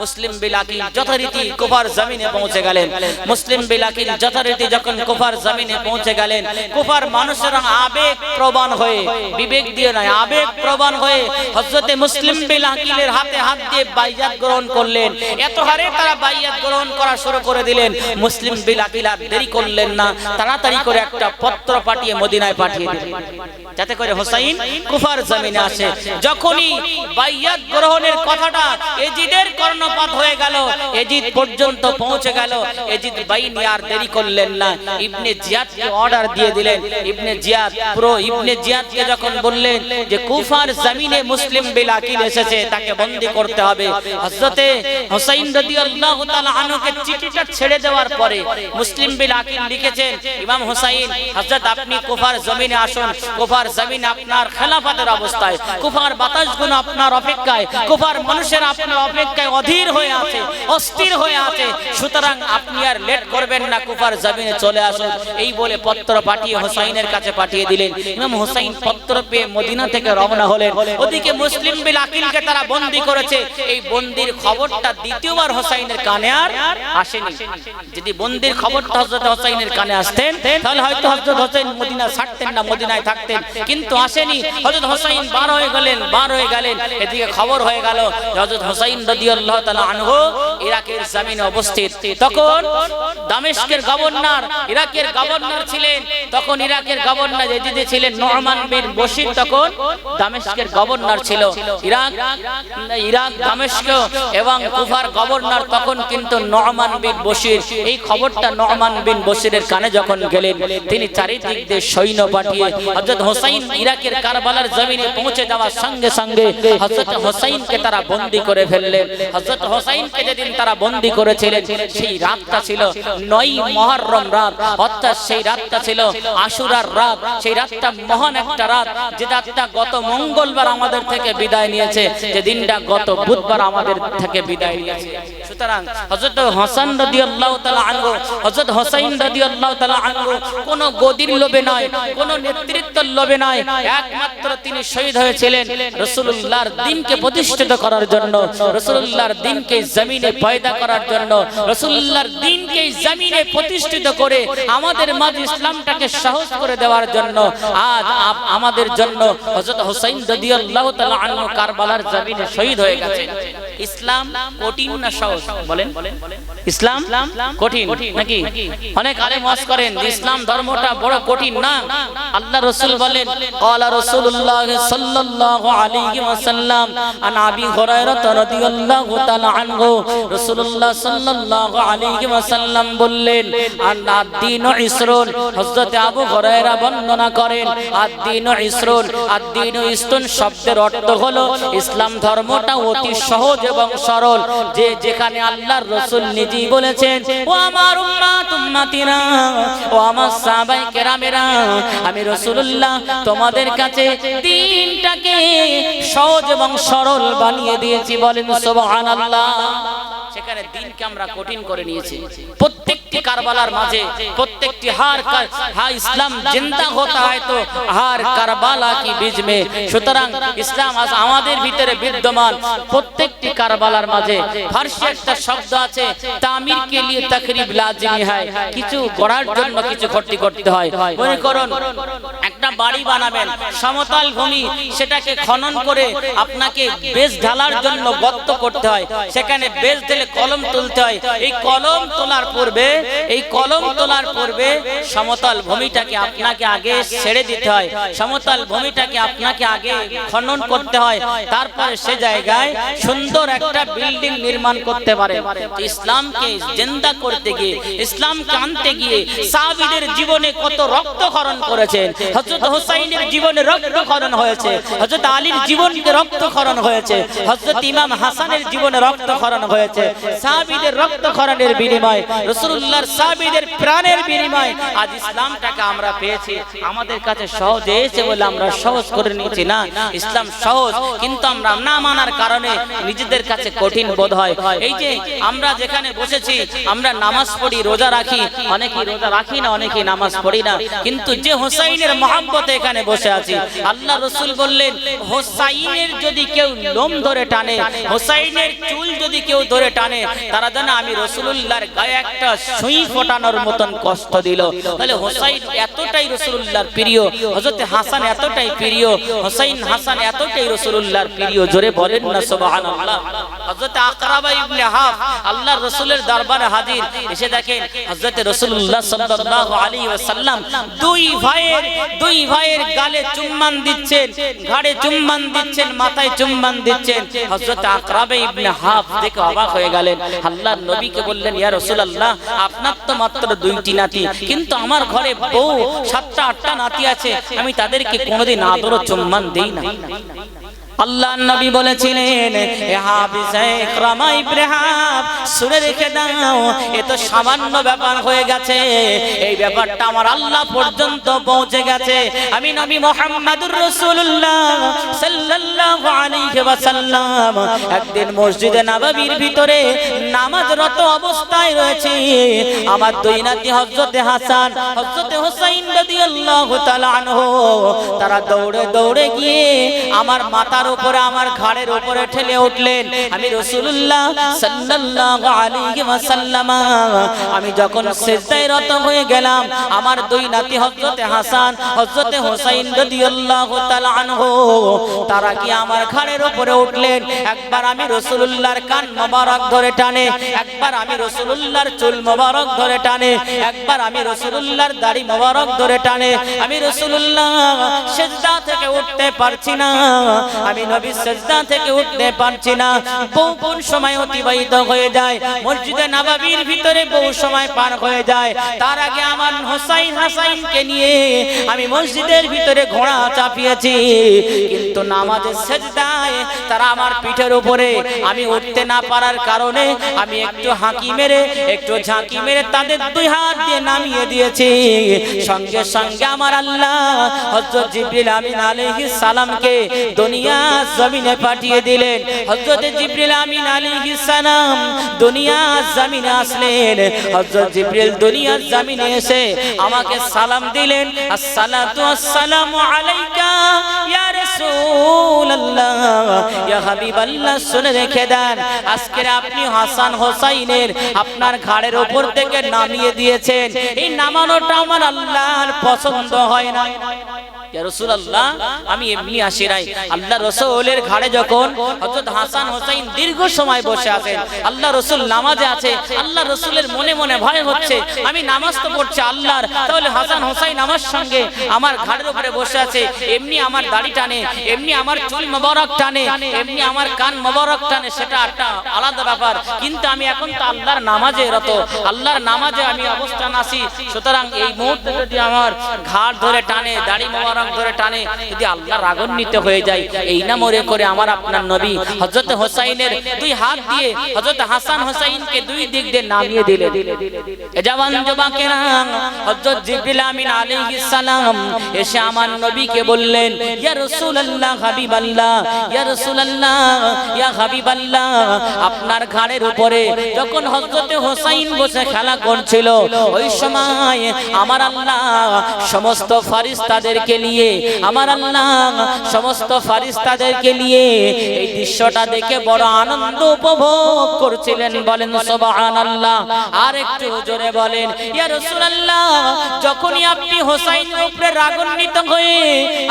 মুসলিম বিন আকিল যথারীতি কুফার জমিনে পৌঁছে গেলেন। মুসলিম বিন আকিল যথারীতি যখন কুফার জমিনে পৌঁছে গেলেন, কুফার মানুষেরা আবেগ প্রবণ হয়ে, বিবেক দিয়ে নয়, আবেগ প্রবণ হয়ে হযরতে মুসলিম বিন আকিলের হাতে হাত দিয়ে বাইয়াত গ্রহণ করলেন। এত হারে তারা বাইয়াত গ্রহণ করা শুরু করে দিলেন। মুসলিম বিন আকিল আর দেরি করলেন না, তাড়াতাড়ি করে একটা পত্র পাঠিয়ে মদিনায় পাঠিয়ে দিলেন, যাতে করে হুসাইন কুফার জমিনে আসে। যখনই বাইয়াত গ্রহণের কথাটা এজিদের কর্ণপাত হয়ে গেল, এজিদ পর্যন্ত পৌঁছে গেল, এজিদ বাইনি আর দেরি করলেন না, ইবনে জিয়াদকে অর্ডার দিয়ে দিলেন। ইবনে জিয়াদ ইবনে জিয়াদকে যখন বললেন যে কুফার জমিনে মুসলিম বিন আকিল এসেছে, তাকে বন্দী করতে হবে। হযরতে হুসাইন রাদিয়াল্লাহু তাআলা আনহুকে চিঠিটা ছেড়ে দেওয়ার পরে মুসলিম বিন আকিল লিখেছেন, ইমাম হুসাইন হযরত আপনি কুফার জমিনে আসুন, কুফার জমিন আপনার খেলাফতের অবস্থায়, কুফার বাতাসগুলো আপনার অপেক্ষায়, কুফার মানুষের আপনার অপেক্ষায় অধীর হয়ে আছে, অস্থির হয়ে আছে, সুতরাং আপনি আর লেট করবেন না, কুফার জমিনে চলে আসুন। এই বলে পত্র পাঠিয়ে হুসাইনের কাছে পাঠিয়ে দিলেন। ইমাম হুসাইন পত্র পেয়ে মদিনা থেকে রওনা হলেন। ওদিকে মুসলিম বিন আকিলকে তারা বন্দী করেছে। এই বন্দির খবরটা দ্বিতীয়বার হুসাইনের কানে আর আসেনি। যদি বন্দির খবরটা হযরত হুসাইনের কানে আসতেন, তাহলে হয়তো হযরত হুসাইন মদিনা ছাড়তেন না, মদিনায় থাকতেন, কিন্তু আসেনি। হযরত হুসাইন বার হয়ে গেলেন। এদিকে খবর হয়ে গেল হযরত হুসাইন রাদিয়াল্লাহু তাআলা আনহু ইরাকের জমিনে উপস্থিত। তখন দামেস্কের গভর্নর, ইরাকের গভর্নর ছিলেন, তখন ইরাকের গভর্নর এজিদে ছিলেন নু'মান বিন বশির, তখন দামেস্কের গভর্নর ছিল। ইরাক দামেস্ক এবং কুফার গভর্নর তখন কিন্তু নু'মান বিন বশির। এই খবরটা নু'মান বিন বশিরের কানে যখন গেলেন, তিনি চারিদিক দিয়ে সৈন্য পাঠিয়ে হযরত হুসাইন ইরাকের কারবালার জমিনে পৌঁছে যাওয়ার সঙ্গে সঙ্গে হযরত হুসাইনকে তারা বন্দী করে ফেললেন। হযরত হুসাইনকে যেদিন তারা বন্দী করেছিলেন, সেই রাতটা ছিল 9 মুহররম রাত, অর্থাৎ সেই রাতটা ছিল আশুরার রাত। সেই রাতটা মহান একটা রাত, যে রাতটা গত মঙ্গলবার আমাদের থেকে বিদায় নিয়েছে, যে দিনটা গত বুধবার আমাদের থেকে বিদায় নিয়েছে। সুতরাং হযরত হাসান রাদিয়াল্লাহু তাআলা আনহু, হযরত হুসাইন রাদিয়াল্লাহু তাআলা আনহু কোন গদির লোভে নয়, কোন নেতৃত্বের লোভে নয়, একমাত্র তিনি শহীদ হয়েছিলেন রাসূলুল্লাহর দ্বীনকে প্রতিষ্ঠিত করার জন্য, রাসূলুল্লাহর দ্বীনকে জমিনে পয়দা করার জন্য, রাসূলুল্লাহর দ্বীনকে জমিনে প্রতিষ্ঠিত করে আমাদের মাঝে ইসলামটাকে সহজ করে দেওয়ার জন্য আজ আমাদের জন্য হযরত হুসাইন রাদিয়াল্লাহু তাআলা আনহু কারবালার জমিনে শহীদ হয়ে গেছেন। ইসলাম কঠিন না সহজ? বলেন, ইসলাম কঠিন নাকি? অনেক আলেম ওয়াজ করেন ইসলাম ধর্মটা বড় কঠিন না। আল্লাহ রাসূল বলেন, ক্বালা রাসূলুল্লাহ সাল্লাল্লাহু আলাইহি ওয়াসাল্লাম আন আবি হুরায়রা রাদিয়াল্লাহু তাআলা আনহু, রাসূলুল্লাহ সাল্লাল্লাহু আলাইহি ওয়াসাল্লাম বললেন, আদ-দীনু ইসরুন। হযরত আবু হুরায়রা বর্ণনা করেন, আদ-দীনু ইসরুন, আদ-দীনু ইসরুন শব্দের অর্থ হলো ইসলাম ধর্মটা অতি সহজ এবং সরল। যে যেখানে আল্লাহর রাসূল নিজেই বলেছেন, ও আমার উম্মত উম্মতিরা, ও আমার সাহাবায়ে কেরামেরা, আমি রাসূলুল্লাহ তোমাদের কাছে দ্বীনটাকে সহজ এবং সরল বানিয়ে দিয়েছি। বলেন সুবহানাল্লাহ। সেখানে দ্বীনকে আমরা কঠিন করে নিয়েছি। প্রত্যেকটি কারবালার মাঝে প্রত্যেকটি ইসলাম জিন্দা হতা হয় তো হার কারবালা কি বীজ মে। সুতরাং ইসলাম আজ আমাদের ভিতরে বিদ্যমান। প্রত্যেকটি কারবালার মাঝে ফারসি একটা শব্দ আছে, তামির কে লিয়ে তাকরিব লাজিমি হয়, কিছু গড়ার জন্য কিছু ক্ষতি করতে হয়। মনে করুন একটা বাড়ি বানাবেন, সমতল ভূমি, সেটাকে খনন করে আপনাকে বেজ ঢালার জন্য গর্ত করতে হয়, সেখানে বেজ ঢেলে কলম তুলতে হয়। এই কলম তোলার পূর্বে সমতল ভূমিটাকে আপনাকে আগে ছেড়ে দিতে হয়, সমতল ভূমিটাকে আপনাকে আগে খনন করতে হয়, তারপরে সে জায়গায় সুন্দর একটা বিল্ডিং নির্মাণ করতে পারে। ইসলামকে জিন্দা করতে গিয়ে, ইসলামকে আনতে গিয়ে সাহাবীদের জীবনে কত রক্তক্ষরণ করেছেন। হযরত হুসাইনের জীবনে রক্তক্ষরণ হয়েছে, হযরত আলীর জীবনে রক্তক্ষরণ হয়েছে, হযরত ইমাম হাসানের জীবনে রক্তক্ষরণ হয়েছে। সাহাবীদের রক্তক্ষরণের বিনিময়ে রাসূলুল্লাহ রাসূলুল্লাহর সাহাবীদের প্রাণের বিনিময়ে আজ ইসলামটাকে আমরা পেয়েছি। আমাদের কাছে সহজ হয়েছে বলে আমরা সহজ করে নিয়েছি না, ইসলাম সহজ, কিন্তু আমরা না মানার কারণে নিজেদের কাছে কঠিন বোধ হয়। এই যে আমরা যেখানে বসেছি, আমরা নামাজ পড়ি, রোজা রাখি, অনেকেই রোজা রাখি না, অনেকেই নামাজ পড়ি না, কিন্তু যে হোসাইনের মহব্বতে এখানে বসে আছি, আল্লাহ রাসূল বললেন হোসাইনের যদি কেউ লোম ধরে টানে, হোসাইনের চুল যদি কেউ ধরে টানে, তারা জানে আমি রাসূলুল্লাহর গায়ে একটা সুই ফোটানোর মতন কষ্ট দিল। তাহলে হোসাইন এতটাই রাসূলুল্লাহর প্রিয়, হযরত হাসান এতটাই প্রিয়, হোসাইন হাসান এতটাই রাসূলুল্লাহর প্রিয়। জোরে বলেন না সুবহানাল্লাহ। হযরত আকরাবা ইবনে হাফ আল্লাহর রাসূলের দরবারে হাজির, এসে দেখেন হযরত রাসূলুল্লাহ সাল্লাল্লাহু আলাইহি ওয়াসাল্লাম দুই ভাইয়ের গালে চুম্বন দিচ্ছেন, ঘাড়ে চুম্বন দিচ্ছেন, মাথায় চুম্বন দিচ্ছেন। হযরত আকরাবা ইবনে হাফ দেখে অবাক হয়ে গেলেন। আল্লাহর নবীকে বললেন, ইয়া রাসূলুল্লাহ, আপনার তো মাত্র 2টি নাতি, কিন্তু আমার ঘরে বউ 7টা 8টা নাতি আছে, আমি তাদেরকে কোনোদিন আদর ও চুম্বন দেই না। আল্লাহর নবী বলেছিলেন, এ হাফিজ ইকরামা ইবনে হাফ, শুনে রেখে দাও, এ তো সামান্য ব্যাপার হয়ে গেছে, এই ব্যাপারটা আমার আল্লাহ পর্যন্ত পৌঁছে গেছে। আমি নবী মুহাম্মদুর রাসূলুল্লাহ সাল্লাল্লাহু আলাইহি ওয়াসাল্লাম একদিন মসজিদে নববীর ভিতরে নামাজরত অবস্থায় রয়েছে। আমার 2 নাতি হযরত হাসান, হযরত হুসাইন রাদিয়াল্লাহু তাআলা আনহু, তারা দৌড়ে দৌড়ে গিয়ে আমার মাথার উপরে, আমার ঘাড়ের উপরে ঠেলে উঠলেন। আমি রাসূলুল্লাহ সাল্লাল্লাহু আলাইহি ওয়াসাল্লাম আমি যখন সিজদায় রত হয়ে গেলাম, আমার 2 নাতি হযরত হাসান, হযরত হুসাইন রাদিয়াল্লাহু তাআলা আনহু, তারা কি আমার ঘাড়ের উপরে উঠলেন। একবার আমি রাসূলুল্লাহর কান মোবারক ধরে টানে, একবার আমি রাসূলুল্লাহর চুল মোবারক ধরে টানে, একবার আমি রাসূলুল্লাহর দাড়ি মোবারক ধরে টানে। আমি রাসূলুল্লাহ সিজদা থেকে উঠতে পারছি না, আমি নবী সিজদা থেকে উঠতে পারছি না। বহু সময় অতিবাহিত হয়ে যায়, মসজিদে নববীর ভিতরে বহু সময় পার হয়ে যায়। তার আগে আমার হোসাইন হাসাইনকে নিয়ে আমি মসজিদের ভিতরে ঘোড়া চাপিয়েছি, কিন্তু নামাজের সিজদায় তারা আমার পিঠের উপরে, আমি উঠতে না পারার কারণে আমি একটু হাঁকি মেরে, একটু ঝাঁকি মেরে তাদের 2 হাত দিয়ে নামিয়ে দিয়েছি। সঙ্গে সঙ্গে আমার আল্লাহ হযরত জিবরিল আমিন আলাইহিস সালামকে দুনিয়া জমিনে পাঠিয়ে দিলেন। হযরত জিবরিল আমিন আলাইহিস সালাম দুনিয়া জমিনে আসলেন। হযরত জিবরিল দুনিয়া জমিনে এসে আমাকে সালাম দিলেন, আসসালাতু আসসালামু আলাইকা ইয়া রাসূলুল্লাহ, ইয়া হাবিবাল্লাহ। শুনে রেখে দেন, আজকে আপনি হাসান হোসাইনের আপনার ঘাড়ের উপর থেকে নামিয়ে দিয়েছেন, এই নামানোটা আমার আল্লাহর পছন্দ হয় না। ইয়া রাসূলুল্লাহ, আমি এমনি আসি নাই। আল্লাহ রাসূলের ঘাড়ে যখন হযরত হাসান হোসেন দীর্ঘ সময় বসে আছেন, আল্লাহ রাসূল নামাজে আছে, আল্লাহ রাসূলের মনে মনে ভয় হচ্ছে, আমি নামাজ তো পড়ছি আল্লাহর, তাহলে হাসান হোসেন আমার সঙ্গে আমার ঘাড়ের উপরে বসে আছে, এমনি আমার দাড়ি টানে, এমনি আমার চুল মোবারক টানে, এমনি আমার কান মোবারক টানে, সেটা একটা আলাদা ব্যাপার, কিন্তু আমি এখন তো আল্লাহর নামাজে রত, আল্লাহর নামাজে আমি অবস্থান আছি। সুতরাং এই মুহূর্তে যদি আমার ঘাড় ধরে টানে, দাড়ি মোবারক ধরে টানে, যদি আল্লাহ রাগান্বিত হয়ে যায়, এই না মনে করে আমার আপনার নবী হযরত হোসাইনের 2 হাত দিয়ে হযরত হাসান হোসাইনকে 2 দিক দিয়ে নামিয়ে দিলেন। জওয়ান যুবকেরা, হযরত জিবরিল আমিন আলাইহিস সালাম এসে আমার নবীকে বললেন, ইয়া রাসূলুল্লাহ, হাবিবাল্লাহ, ইয়া রাসূলুল্লাহ, ইয়া হাবিবাল্লাহ, আপনার ঘাড়ের উপরে যখন হযরত হোসাইন বসে খেলা করছিল, ওই সময় আমার আল্লাহ সমস্ত ফেরেশতাদেরকে নিয়ে, আমার আল্লাহ সমস্ত ফেরেশতাদেরকে নিয়ে এই দৃশ্যটা দেখে বড় আনন্দ উপভোগ করছিলেন। বলেন সুবহানাল্লাহ। আর একটু জোরে বলেন, ইয়া রাসূলুল্লাহ, যখনই আপনি হোসাইনের উপরে রাগান্বিত হয়ে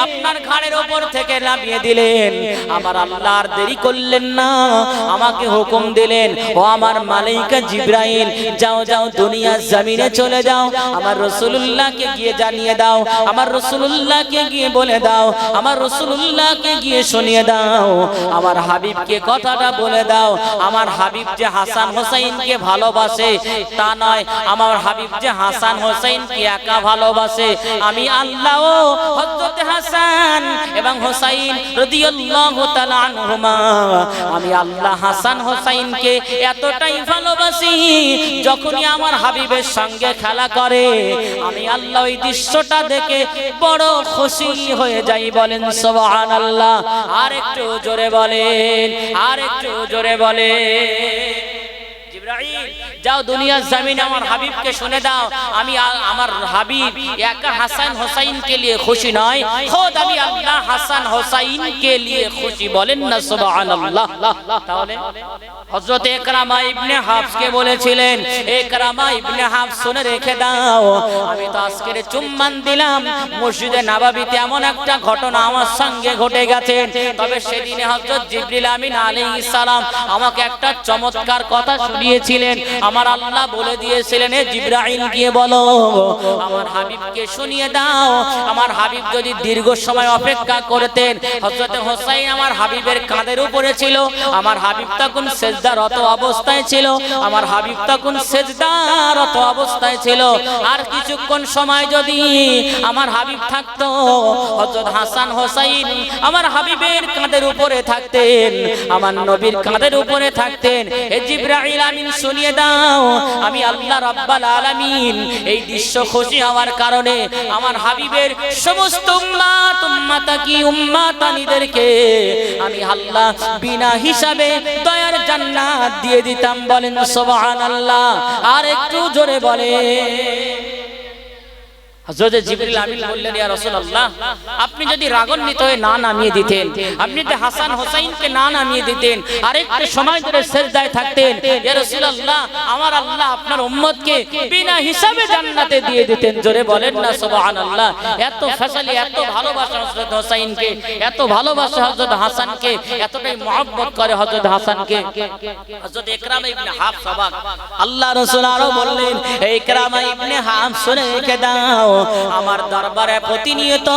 আপনার ঘাড়ের উপর থেকে নামিয়ে দিলেন, আমার আল্লাহ আর দেরি করলেন না, আমাকে হুকুম দিলেন, ও আমার মালাইকা জিবরাইল, যাও যাও দুনিয়ার জমিনে চলে যাও, আমার রাসূলুল্লাহকে গিয়ে জানিয়ে দাও, আমার রাসূলুল্লাহকে রাসূলুল্লাহকে গিয়ে বলে দাও, আমার রাসূলুল্লাহকে গিয়ে শুনিয়ে দাও, আমার হাবিবকে কথাটা বলে দাও, আমার হাবিব যে হাসান হোসেনকে ভালোবাসে তা নয়, আমার হাবিব যে হাসান হোসেনকে একা ভালোবাসে, আমি আল্লাহও হযরত হাসান এবং হোসেন রাদিয়াল্লাহু তাআলা আনহুমা, আমি আল্লাহ হাসান হোসেনকে এতটাই ভালোবাসি, যখনই আমার হাবিবের সঙ্গে খেলা করে আমি আল্লাহ ওই দৃশ্যটা দেখে বড় খুশি হয়ে যাই। বলেন সুবহানাল্লাহ। আর একটু জোরে বলেন, আর একটু জোরে বলেন। জিবরাইল যাও দুনিয়ার জমিনে আমার হাবিবকে শুনে দাও, আমি আমার হাবিব একা হাসান হোসেনকে নিয়ে খুশি নয়, খোদ আমি আল্লাহ হাসান হোসেনকে নিয়ে খুশি। বলেন না সুবহানাল্লাহ। তাহলে হযরত ইকরামা ইবনে হাফসকে বলেছিলেন, ইকরামা ইবনে হাফস শুনে রেখে দাও, আমি তো আজকের চুম্বন দিলাম, মসজিদে নববীতে এমন একটা ঘটনা আমার সঙ্গে ঘটে গেছে, তবে সেদিনে হযরত জিবরিল আমিন আলাইহিস সালাম আমাকে একটা চমৎকার কথা শুনিয়েছিলেন। আমার আল্লাহ বলে দিয়েছিলেন, হে জিবরাইল গিয়ে বলো আমার হাবিবকে শুনিয়ে দাও, আমার হাবিব যদি দীর্ঘ সময় অপেক্ষা করতেন, হযরত হোসেন আমার হাবিবের কাঁধের উপরে ছিল, আমার হাবিব তখন সেজদারত অবস্থায় ছিল, আমার হাবিব তখন সেজদারত অবস্থায় ছিল, আর কিছুক্ষণ সময় যদি আমার হাবিব থাকতো, হযরত হাসান হোসেন আমার হাবিবের কাঁধের উপরে থাকতেন, আমার নবীর কাঁধের উপরে থাকতেন। হে জিবরাইল আমিন শুনিয়ে দাও, আমি আল্লাহ রাব্বুল আলামিন এই দৃশ্য খুশি হওয়ার কারণে আমার হাবিবের সমস্ত উম্মাতানিদেরকে আমি আল্লাহ বিনা হিসাবে দয়ার জান্নাত দিয়ে দিতাম। বলেন সুবহানাল্লাহ। আর একটু জোরে বলে। হযরত জিবরিল আমিন বললেন, ইয়া রাসূলুল্লাহ, আপনি যদি রাগান্বিত হয়ে না নামিয়ে দিতেন, আপনি যদি হাসান হোসেনকে না নামিয়ে দিতেন, আরেকটু সময় ধরে সিজদায় থাকতেন, ইয়া রাসূলুল্লাহ, আমার আল্লাহ আপনার উম্মতকে বিনা হিসাবে জান্নাতে দিয়ে দিতেন। জোরে বলেন না সুবহানাল্লাহ। এত ফয়সালি, এত ভালোবাসা হযরত হোসেনকে, এত ভালোবাসা হযরত হাসানকে, এতটাই মহব্বত করে হযরত হাসানকে। হযরত ইকরামা ইবনে হাফস অবাক। আল্লাহ রাসূল আরো বললেন, হে ইকরামা ইবনে হাফস শুনে রেখে দাও, আমার দরবারে প্রতিনিয়ত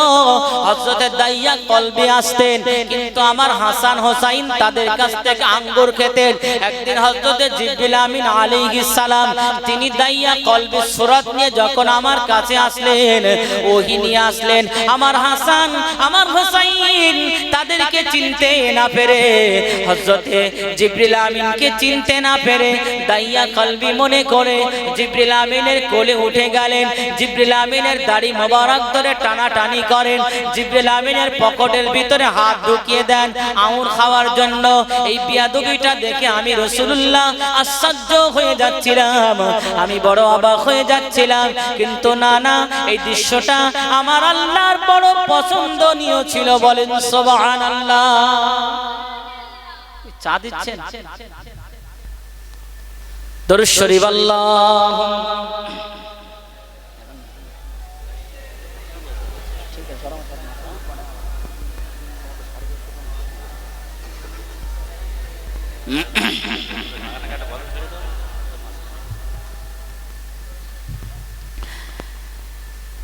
হযরত দাইয়া কলবি আসতেন, কিন্তু আমার হাসান হোসেন তাদের কাছ থেকে আঙ্গুর খেতেন। একদিন হযরত জিবরিল আমিন আলাইহিস সালাম তিনি দাইয়া কলবি সুরত নিয়ে যখন আমার কাছে আসলেন, ওহী নিয়ে আসলেন, আমার হাসান আমার হোসেন তাদেরকে চিনতে না পেরে, হযরত জিবরিল আমিনকে চিনতে না পেরে দাইয়া কলবি মনে করে জিবরিল আমিনের কোলে উঠে গেলেন। জিবরিল আমিনের দাড়ি মোবারক ধরে টানাটানি করেন, জিবরিল আমিনের পকেটের ভিতরে হাত ঢুকিয়ে দেন আঙুর খাওয়ার জন্য। এই বিয়াদবিটা দেখে আমি রাসূলুল্লাহ আশ্চর্য হয়ে যাচ্ছিলাম, আমি বড় অবাক হয়ে যাচ্ছিলাম, কিন্তু না না, এই দৃশ্যটা আমার আল্লাহর বড় পছন্দনীয় ছিল। বলেন সুবহানাল্লাহ। চা দিচ্ছেন? দরুদ শরীফ আল্লাহুম্মা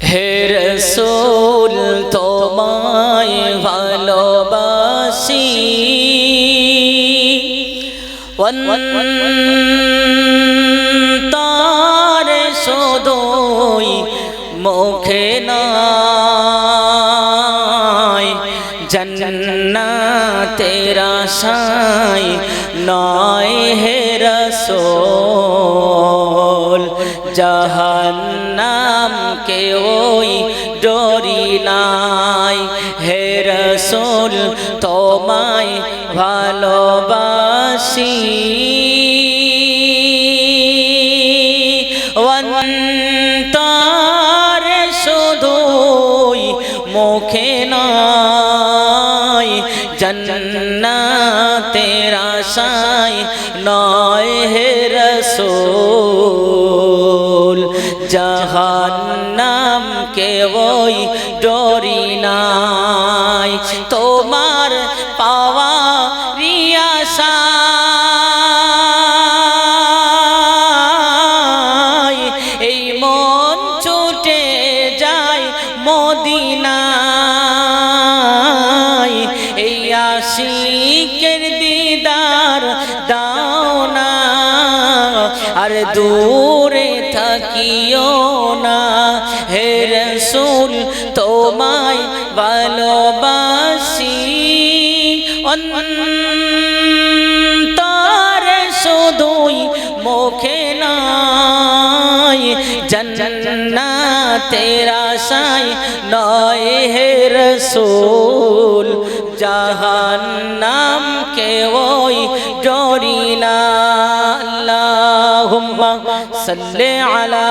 হে রাসূল তোমায় ভালোবাসি, অন্তরে শুধুই মুখে নয়, জান্নাতের আশায় নয় হে রাসূল, জাহান্নাম কে ওই ডরি নাই, হে রাসূল তোমায় ভালোবাসি, অন্তরে শুধুই মুখে নয়, জান্নাতের আশায় নয় হে রাসূল, জাহান্নাম কে ওই ডরি নাই, তোমার পাওয়া রিয়াশা এই মন ছুটে যায় মদিনায়। আশিকের দিদার দাও না, আর দূরে থাকিও না। হে রাসূল তোমায় ভালোবাসি, অন্তরে শুধুই মুখে নয়, জান্নাতের আশায় নয় হে রাসূল, জাহান্নাম কে ওই ডরি না। আল্লাহুম্মা সাল্লি আলা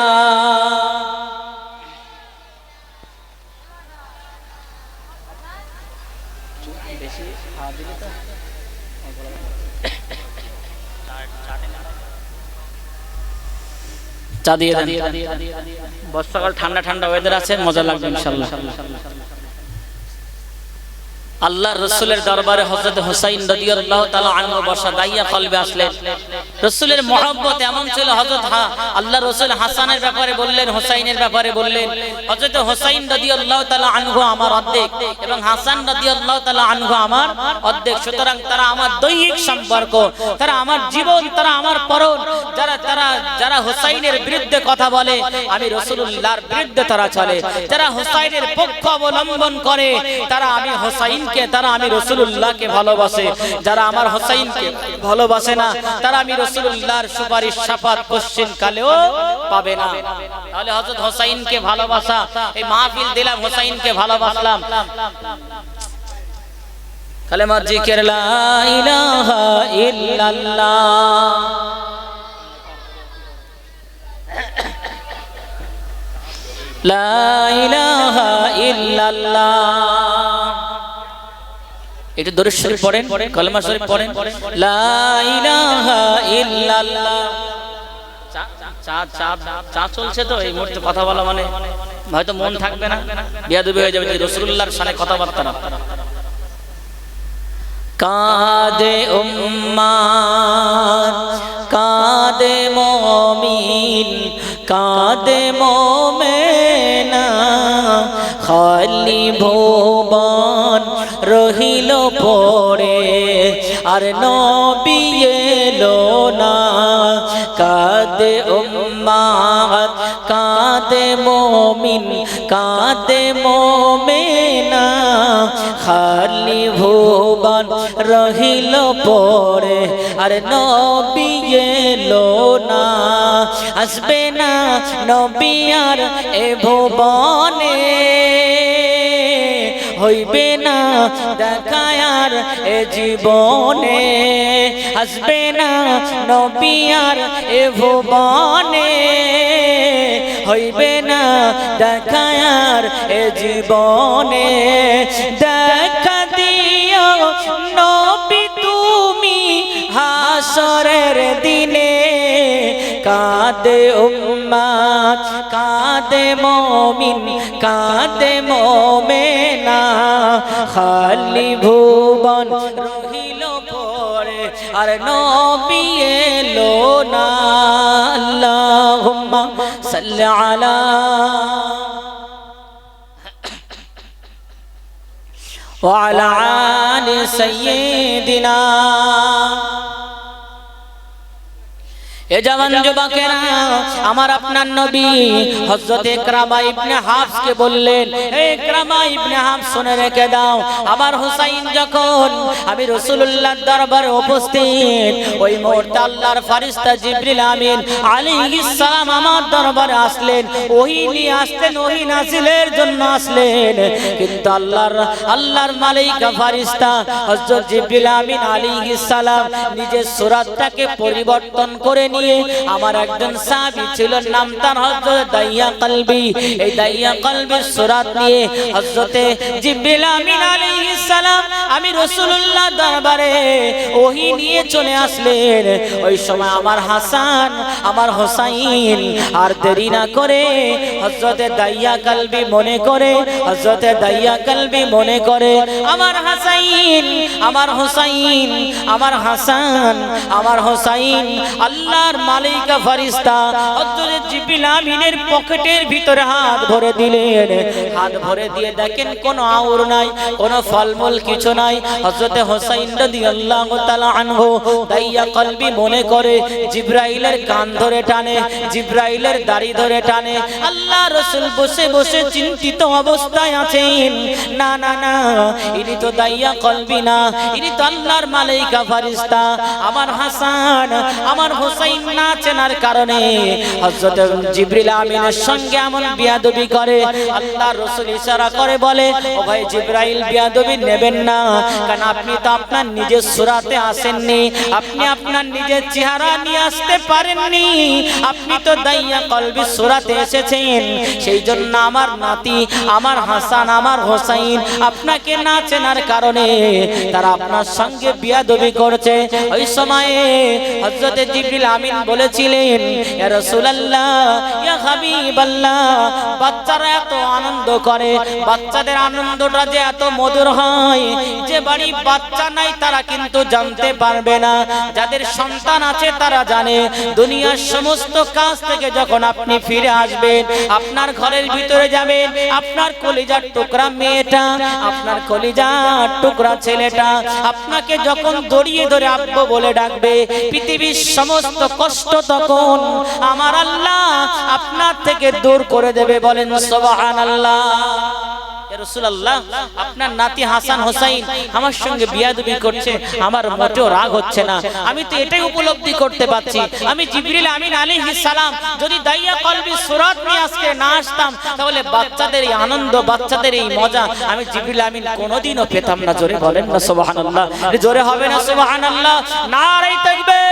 চা দিয়ে দেন। বর্ষাকাল ঠান্ডা ঠান্ডা ওয়েদার আছে, মজা লাগবে ইনশাআল্লাহ। আল্লাহর রাসূলের দরবারে হযরত হুসাইন রাদিয়াল্লাহু তাআলা আনহু বর্ষা দাইয়া কলবে আসলেন। রাসূলের মহব্বত এমন ছিল, হযরত আল্লাহর রাসূল হাসানের ব্যাপারে বললেন, হুসাইনের ব্যাপারে বললেন, হযরত হুসাইন রাদিয়াল্লাহু তাআলা আনহু আমার অর্ধেক এবং হাসান রাদিয়াল্লাহু তাআলা আনহু আমার অর্ধেক। সুতরাং তারা আমার দৈহিক সম্পর্ক, তারা আমার জীবন, তারা আমার পরণ। যারা হুসাইনের বিরুদ্ধে কথা বলে, আমি রাসূলুল্লাহর বিরুদ্ধে তারা চলে। যারা হুসাইনের পক্ষ অবলম্বন করে, তারা আমি হুসাইন তারা আমি রাসূলুল্লাহকে ভালোবাসে। যারা আমার হুসাইনকে ভালোবাসে না, তারা আমি রাসূলুল্লাহর সুপারিশ শাফাত কোশ্চিন কালেও পাবে না। তাহলে হযরত হুসাইনকে ভালোবাসা, এই মাহফিল দিলাম, হুসাইনকে ভালোবাসলাম। কালেমা জিকির লা ইলাহা ইল্লাল্লাহ, লা ইলাহা ইল্লাল্লাহ। এটা দরুদ শরীফ পড়েন, কলমা শরীফ পড়েন, লা ইলাহা ইল্লাল্লাহ। চা চলছে তো, এই মুহূর্তে কথা বলা মানে হয়তো মন থাকবে না, বিয়াদবি হয়ে যাবে রাসূলুল্লাহর শানে কথাবার্তা। কাঁদে উম্মাত, কাঁদে মুমিন, কাঁদে মুমিনা, খালি ভুবন রহিল পড়ে আর নবী এলো না। কাঁদে উম্মাত, কাঁদে মুমিন, কাঁদে মুমিনা, খালি ভুবন রহিল পড়ে আর নবী এলো না। আসবে না নবী আর এ ভুবনে, হইবে না দেখা আর এ জীবনে। আসবে না নবী আর এ ভুবনে, হইবে না দেখা আর এ জীবনে। দেখা দিও নবী তুমি হাসরের দিনে, কাঁদে উম্মাত, কাঁদে মুমিন, কাঁদে মুমিনা, খালি ভুবন রহিল পড়ে আর নবী এলো না। আল্লাহুম্মা সাল্লি আলা ওয়া আলা আলি সাইয়্যিদিনা। এ জওয়ান যুবকেরা, আমার আপনার নবী হযরত ইকরামা ইবনে হাফস কে বললেন, হে ইকরামা ইবনে হাফস শুনে রেখে দাও, আমার হুসাইন যখন আমি রাসূলুল্লাহর দরবারে উপস্থিত, ওই মুহূর্তে আল্লাহর ফেরেশতা জিবরিল আমিন আলাইহিস সালাম আমার দরবারে আসলেন, ওহী নিয়ে আসলেন, ওহী নাযিলের জন্য আসলেন। কিন্তু আল্লাহর মালায়েকা ফেরেশতা হযরত জিবরিল আমিন আলাইহিস সালাম নিজের সূরাতটাকে পরিবর্তন করে আমার একজন সাহাবী ছিল, নাম তার হযরত দাইয়া কলবি। এই দাইয়া কলবির সূরাত নিয়ে হযরত জিবরিল আমিন আলাইহিস সালাম আমি রাসূলুল্লাহ দরবারে ওহী নিয়ে চলে আসলেন। ওই সময় আমার হাসান, আমার হুসাইন আর দেরি না করে হযরত দাইয়া কলবি মনে করে, হযরত দাইয়া কলবি মনে করে আমার হাসাইন, আমার হুসাইন, আমার হাসান, আমার হুসাইন আল্লাহ আল্লাহর মালাইকা ফেরেশতা হযরত জিবরিল আমিনের পকেটের ভিতরে হাত ভরে দিলেন। হাত ভরে দিয়ে দেখেন কোনো আউর নাই, কোনো ফলমূল কিছু নাই। হযরত হোসাইন রাদিয়াল্লাহু তাআলা আনহু দাইয়া কলবি মনে করে জিবরাইলের কান ধরে টানে, জিবরাইলের দাড়ি ধরে টানে। আল্লাহ রাসূল বসে বসে চিন্তিত অবস্থায় আছেন। না না না, ইনি তো দাইয়া কলবি না, ইনি তো আল্লাহর মালাইকা ফেরেশতা। আমার হাসান আমার হোসাইন না চেনার কারণে হযরত জিবরিল আমিনের সঙ্গে এমন বিয়াদবি করে। আল্লাহ রাসূল ইশারা করে বলে, ও ভাই জিবরাইল, বিয়াদবি নেবেন না, কারণ আপনি তো আপনার নিজের সূরাতে আসেননি, আপনি আপনার নিজের চেহারা নিয়ে আসতে পারেননি, আপনি তো দাইয়া কলবি সূরাতে এসেছেন। সেই জন্য আমার নাতি আমার হাসান আমার হোসাইন আপনাকে না চেনার কারণে তারা আপনার সঙ্গে বিয়াদবি করছে। ওই সময়ে হযরত জিবরিল আমিন বলেছিলেন, ইয়া রাসূলুল্লাহ, ইয়া হাবিবাল্লাহ, বাচ্চারা এত আনন্দ করে, বাচ্চাদের আনন্দটা যে এত মধুর হয়, যে বাড়ি বাচ্চা নাই তারা কিন্তু জানতে পারবে না, যাদের সন্তান আছে তারা জানে। দুনিয়ার সমস্ত কাজ থেকে যখন আপনি ফিরে আসবেন, আপনার ঘরের ভিতরে যাবেন, আপনার কলিজার টুকরা মেয়েটা, আপনার কলিজার টুকরা ছেলেটা আপনাকে যখন জড়িয়ে ধরে আব্বু বলে ডাকবে, পৃথিবীর সমস্ত কষ্ট তখন আমার আল্লাহ আপনার থেকে দূর করে দেবে। বলেন সুবহানাল্লাহ। রাসূলুল্লাহ, আপনার নাতি হাসান হোসাইন আমার সঙ্গে বিয়াদবি করছে, আমার মোটেও রাগ হচ্ছে না। আমি তো এটাই উপলব্ধি করতে পারছি, আমি জিবরিল আমিন আলাইহিস সালাম যদি দাইয়া কলবি সূরাত নিয়ে আজকে না আসতাম, তাহলে বাচ্চাদের এই আনন্দ, বাচ্চাদের এই মজা আমি জিবরিল আমিন কোনোদিনও পেতাম না। জোরে বলেন না সুবহানাল্লাহ। জোরে হবে না সুবহানাল্লাহ? নারে তাকবীর।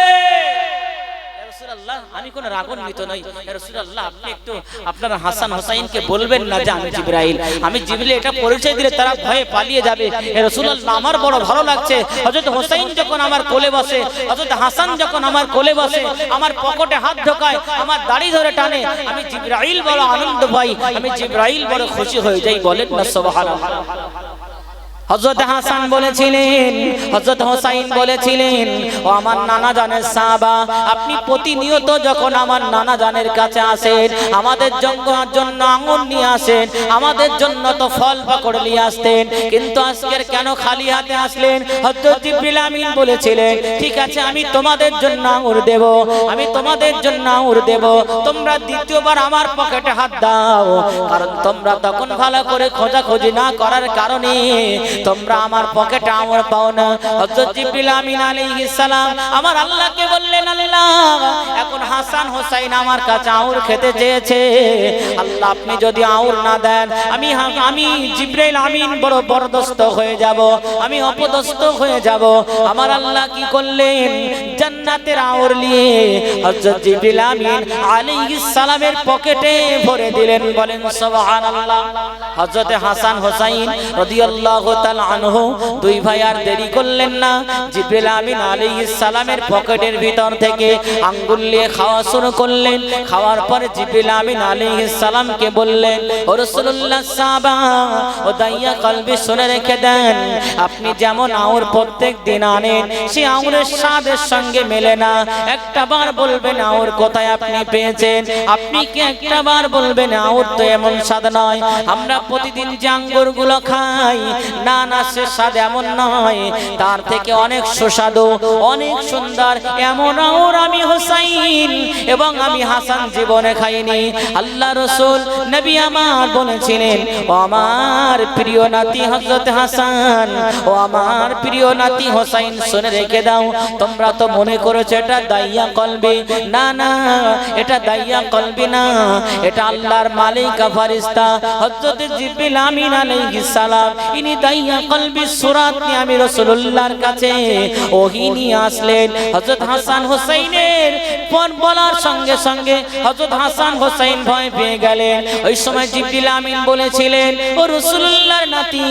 আমি কোন রাগান্বিত নই। রাসূলুল্লাহ, আপনি একটু আপনার হাসান হোসাইনকে বলবেন না যে আমি জিবরাইল। আমি জিবরাইল এটা পরিচয় দিলে তারা ভয়ে পালিয়ে যাবে। রাসূলুল্লাহ, আমার বড় ভালো লাগছে, হযরত হোসাইন যখন আমার কোলে বসে, হযরত হাসান যখন আমার কোলে বসে, আমার পকেটে হাত ঢোকায়, আমার দাড়ি ধরে টানে, আমি জিবরাইল বড় আনন্দ পাই, আমি জিবরাইল বড় খুশি হয়ে যাই। বলেন না সুবহানাল্লাহ। হযরত হাসান বলেছিলেন, হযরত হোসাইন বলেছিলেন, ও আমার নানা জানের সাহাবা, আপনি প্রতিনিয়ত যখন আমার নানা জানের কাছে আসেন, আমাদের জন্য আঙ্গুর নিয়ে আসেন, আমাদের জন্য তো ফল পাকড় নিয়ে আসতেন, কিন্তু আজকের কেন খালি হাতে আসলেন? হযরত জিবরিল আমিন বলেছিলেন, ঠিক আছে আমি তোমাদের জন্য আঙ্গুর দেব, আমি তোমাদের জন্য আঙ্গুর দেব, তোমরা দ্বিতীয়বার আমার পকেটে হাত দাও, কারণ তোমরা তখন ভালো করে খোঁজাখুঁজি না করার কারণে তোমরা আমার পকেটে আঙ্গুর পাও না। হযরত জিবরিল আমিন আলাইহিস সালাম আমার আল্লাহকে বললেন, আল্লাহ, এখন হাসান হোসাইন আমার কাছে আঙ্গুর খেতে চেয়েছে, আল্লাহ আপনি যদি আঙ্গুর না দেন, আমি জিবরিল আমিন বড় বরদস্ত হয়ে যাব, আমি অপদস্থ হয়ে যাব। আমার আল্লাহ কি করলেন? জান্নাতের আঙ্গুর নিয়ে হযরত জিবরিল আমিন আলাইহিস সালামের পকেটে ভরে দিলেন। বলেন সুবহানাল্লাহ। হযরত হাসান হোসাইন রাদিয়াল্লাহু তাআলা আনহু দুই ভাই আর দেরি করলেন না, জিবরিল আমিন আলাইহিস সালামের পকেটের ভিতর থেকে আঙ্গুর নিয়ে খাওয়া শুরু করলেন। খাওয়ার পরে জিবরিল আমিন আলাইহিস সালামকে বললেন, ও রাসূলুল্লাহ, সাহাবা ও দাইয়া কলবি শুনে রেখে দেন, আপনি যেমন আঙ্গুর প্রত্যেক দিন আনেন, সেই আঙ্গুরের স্বাদের সঙ্গে মেলে না। একটা বার বলবেন আঙ্গুর কোথায় আপনি পেয়েছেন, আপনি কি একটা বার বলবেন আঙ্গুর তো এমন স্বাদ নয়, আমরা প্রতিদিন যে আঙ্গুরগুলো খাই, না না সে স্বাদ এমন নয়, তার থেকে অনেক সুস্বাদু, অনেক সুন্দর। এমন আঙ্গুর আমি হোসাইন এবং আমি হাসান জীবনে খাইনি। আল্লাহ রাসূল নবী আমার বলেছিলেন, ও আমার প্রিয় নাতি হযরত হাসান, ও আমার প্রিয় নাতি হোসাইন, শুনে রেখে দাও, তোমরা তো মনে করেছো এটা দাইয়া কলবি, না না এটা দাইয়া কলবি না, এটা আল্লাহর মালাইকা ফেরেশতা হযরত জিবরিল আমিন আলাইহিস সালাম, ইনি দাইয়া কলবি সূরাত নিয়ে আমি রাসূলুল্লাহর কাছে ওহী নিয়ে আসলেন। হযরত হাসান হোসাইনের পর বলার সঙ্গে সঙ্গে হযরত হাসান হোসাইন ভয় পেয়ে গেলেন। ওই সময় জিবরিল আমিন বলেছিলেন, ও রাসূলুল্লাহর নাতি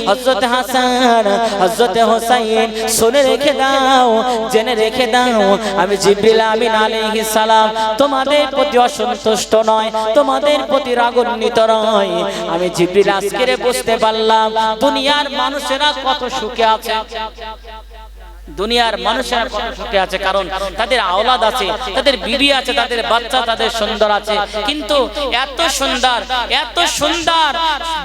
হযরত হাসান, হযরত হোসাইন, শুনে রেখে দাও, জেনে রেখে দাও, আমি জিবরিল আমিন আলাইহিস সালাম তোমাদের প্রতি অসন্তুষ্ট নয়, তোমাদের প্রতি রাগান্বিত নয়। আমি জিবরিল আজকে বুঝতে পারলাম দুনিয়ার মানুষেরা কত সুখে আছে। দুনিয়ার মানুষেরা কত সুখে আছে, কারণ তাদের আওলাদ আছে, তাদের বিবি আছে, তাদের বাচ্চা তাদের সুন্দর আছে। কিন্তু এত সুন্দর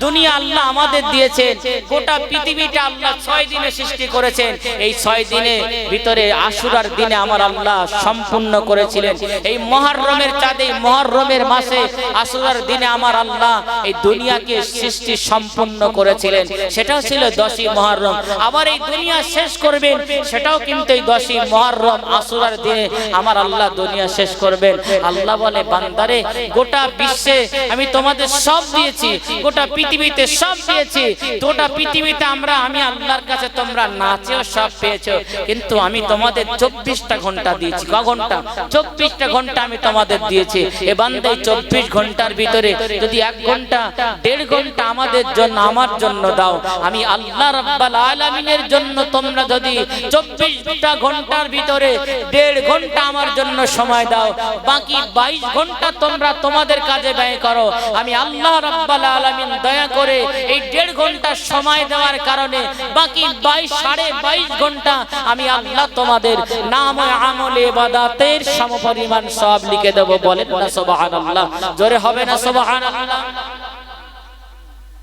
দুনিয়া আল্লাহ আমাদের দিয়েছেন। গোটা পৃথিবীটা আল্লাহ 6 দিনে সৃষ্টি করেছেন। এই 6 দিনের ভিতরে আশুরার দিনে আমার আল্লাহ সম্পূর্ণ করেছিলেন। এই মুহররমের চাঁদে, মুহররমের মাসে আশুরার দিনে আমার আল্লাহ এই দুনিয়াকে সৃষ্টি সম্পূর্ণ করেছিলেন। সেটাও ছিল 10ই মুহররম। আবার এই দুনিয়া শেষ করবেন, সেটাও কিন্তু এই 10ই মুহররম আশুরার দিনে আমার আল্লাহ দুনিয়া শেষ করবেন। আল্লাহ বলে, বান্দারে গোটা বিশ্বে আমি তোমাদের সব দিয়েছি, গোটা পৃথিবীতে সব দিয়েছি। গোটা পৃথিবীতে আমি আল্লাহর কাছে তোমরা নাচেও সব পেয়েছো, কিন্তু আমি তোমাদের 24টা ঘন্টা দিয়েছি। ক ঘন্টা? 24টা ঘন্টা আমি তোমাদের দিয়েছি। এ বান্দা, 24 ঘন্টার ভিতরে যদি 1 ঘন্টা 1.5 ঘন্টা আমাদের জন্য, আমার জন্য দাও, আমি আল্লাহ রাব্বুল আলামিনের জন্য তোমরা যদি 24টা ঘন্টার ভিতরে 1.5 ঘন্টা আমার জন্য সময় দাও, বাকি 22 ঘন্টা তোমরা তোমাদের কাজে ব্যয় করো, আমি আল্লাহ রাব্বুল আলামিন দয়া করে এই 1.5 ঘন্টা সময় দেওয়ার কারণে বাকি 22.5 ঘন্টা আমি আল্লাহ তোমাদের নাম ও আমল ইবাদতের সমপরিমাণ সব লিখে দেব। বলেন না সুবহানাল্লাহ? জোরে হবে না সুবহানাল্লাহ?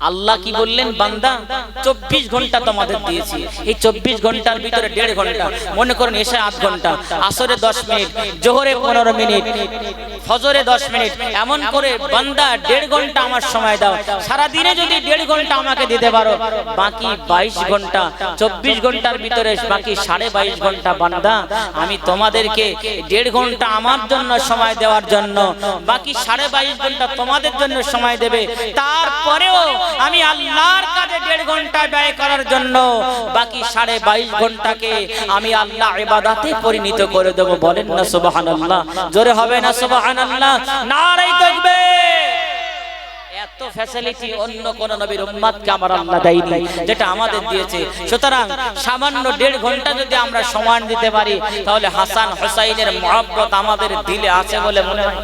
আল্লাহ কি বললেন, বান্দা 24 ঘন্টা তোমাদের দিয়েছি। এই 24 ঘন্টার ভিতরে 1.5 ঘন্টা, মনে করুন এশা 8 ঘন্টা, আসরে 10 মিনিট, জোহরে 15 মিনিট, ফজরে 10 মিনিট, এমন করে বান্দা 1.5 ঘন্টা আমার সময় দাও। সারা দিনে যদি 1.5 ঘন্টা আমাকে দিতে পারো, বাকি 22 ঘন্টা, 24 ঘন্টার ভিতরে বাকি 22.5 ঘন্টা বান্দা আমি তোমাদেরকে 1.5 ঘন্টা আমার জন্য সময় দেওয়ার জন্য, বাকি 22.5 ঘন্টা তোমাদের জন্য সময় দেবে। তারপরেও আমি আল্লাহর কাছে 1.5 ঘন্টা ব্যয় করার জন্য বাকি 22.5 ঘন্টাকে আমি আল্লাহ ইবাদতে পরিণত করে দেব। বলেন না সুবহানাল্লাহ? জোরে হবে না সুবহানাল্লাহ? নারে তাকবীর! এত ফ্যাসিলিটি অন্য কোন নবীর উম্মতকে আমার আল্লাহ দেয়নি, যেটা আমাদের দিয়েছে। সুতরাং সামান্য 1.5 ঘন্টা যদি আমরা সময় দিতে পারি, তাহলে হাসান হুসাইনের মহব্বত আমাদের দিলে আছে বলে মনে হয়।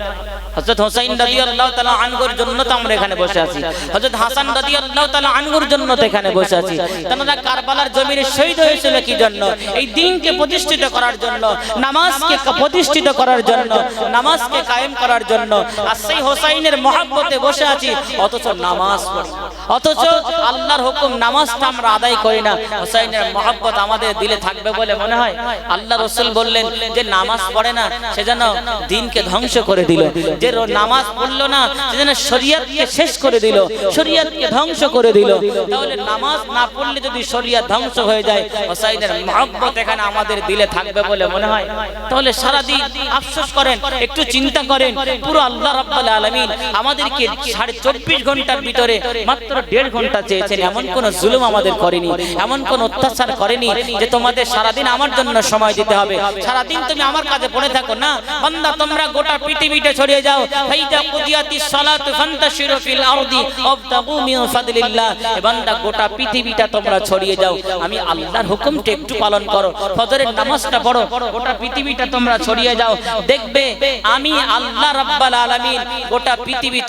হযরত হুসাইন রাদিয়াল্লাহু তাআলা আনহুর জন্য তো আমরা এখানে বসে আছি, হযরত হাসান রাদিয়াল্লাহু তাআলা আনহুর জন্য তো এখানে বসে আছি। তারা কারবালার জমিনে শহীদ হয়েছিল কি জন্য? এই দ্বীনকে প্রতিষ্ঠিত করার জন্য, নামাজকে প্রতিষ্ঠিত করার জন্য, নামাজকে কায়েম করার জন্য। আর সেই হুসাইনের মহব্বতে বসে আছি, অথচ নামাজ পড়ি, অথচ আল্লাহর হুকুম নামাজটা আমরা আদায় করি না। হুসাইনের মহব্বত আমাদের দিলে থাকবে বলে মনে হয়? আল্লাহ রাসূল বললেন যে নামাজ পড়ে না সে যেন দ্বীনকে ধ্বংস করে দিল, যে নামাজ পড়লো না সে যেন শরীয়তকে শেষ করে দিল, শরীয়তকে ধ্বংস করে দিল। তাহলে নামাজ না পড়লে যদি শরীয়ত ধ্বংস হয়ে যায়, হুসাইনের মহব্বত এখানে আমাদের দিলে থাকবে বলে মনে হয়? তাহলে সারা দিন আফসোস করেন, একটু চিন্তা করেন, পুরো আল্লাহ রাব্বুল আলামিন আমাদেরকে 24 ঘন্টার ভিতরে মাত্র 1.5 ঘন্টা চেয়েছেন। এমন কোন জুলুম আমাদের করেনি, এমন কোন অত্যাচার করেনি যে তোমাদের সারাদিন আমার জন্য সময় দিতে হবে, সারাদিন তুমি আমার কাছে পড়ে থাকো। না বান্দা, তোমরা গোটা পৃথিবীতে ছড়িয়ে যাও। ফাইদা কুদিয়াতিস সালাতু ফান্তাশিরু ফিল আরদি ওয়াবতাগু মিন ফাদলিল্লাহ। বান্দা, গোটা পৃথিবীটা তোমরা ছড়িয়ে যাও, আমি আল্লাহর হুকুমটা একটু পালন করো, ফজরের নামাজটা পড়ো, গোটা পৃথিবীটা তোমরা ছড়িয়ে যাও। দেখবে আমি আল্লাহ রাব্বুল আলামিন গোটা পৃথিবী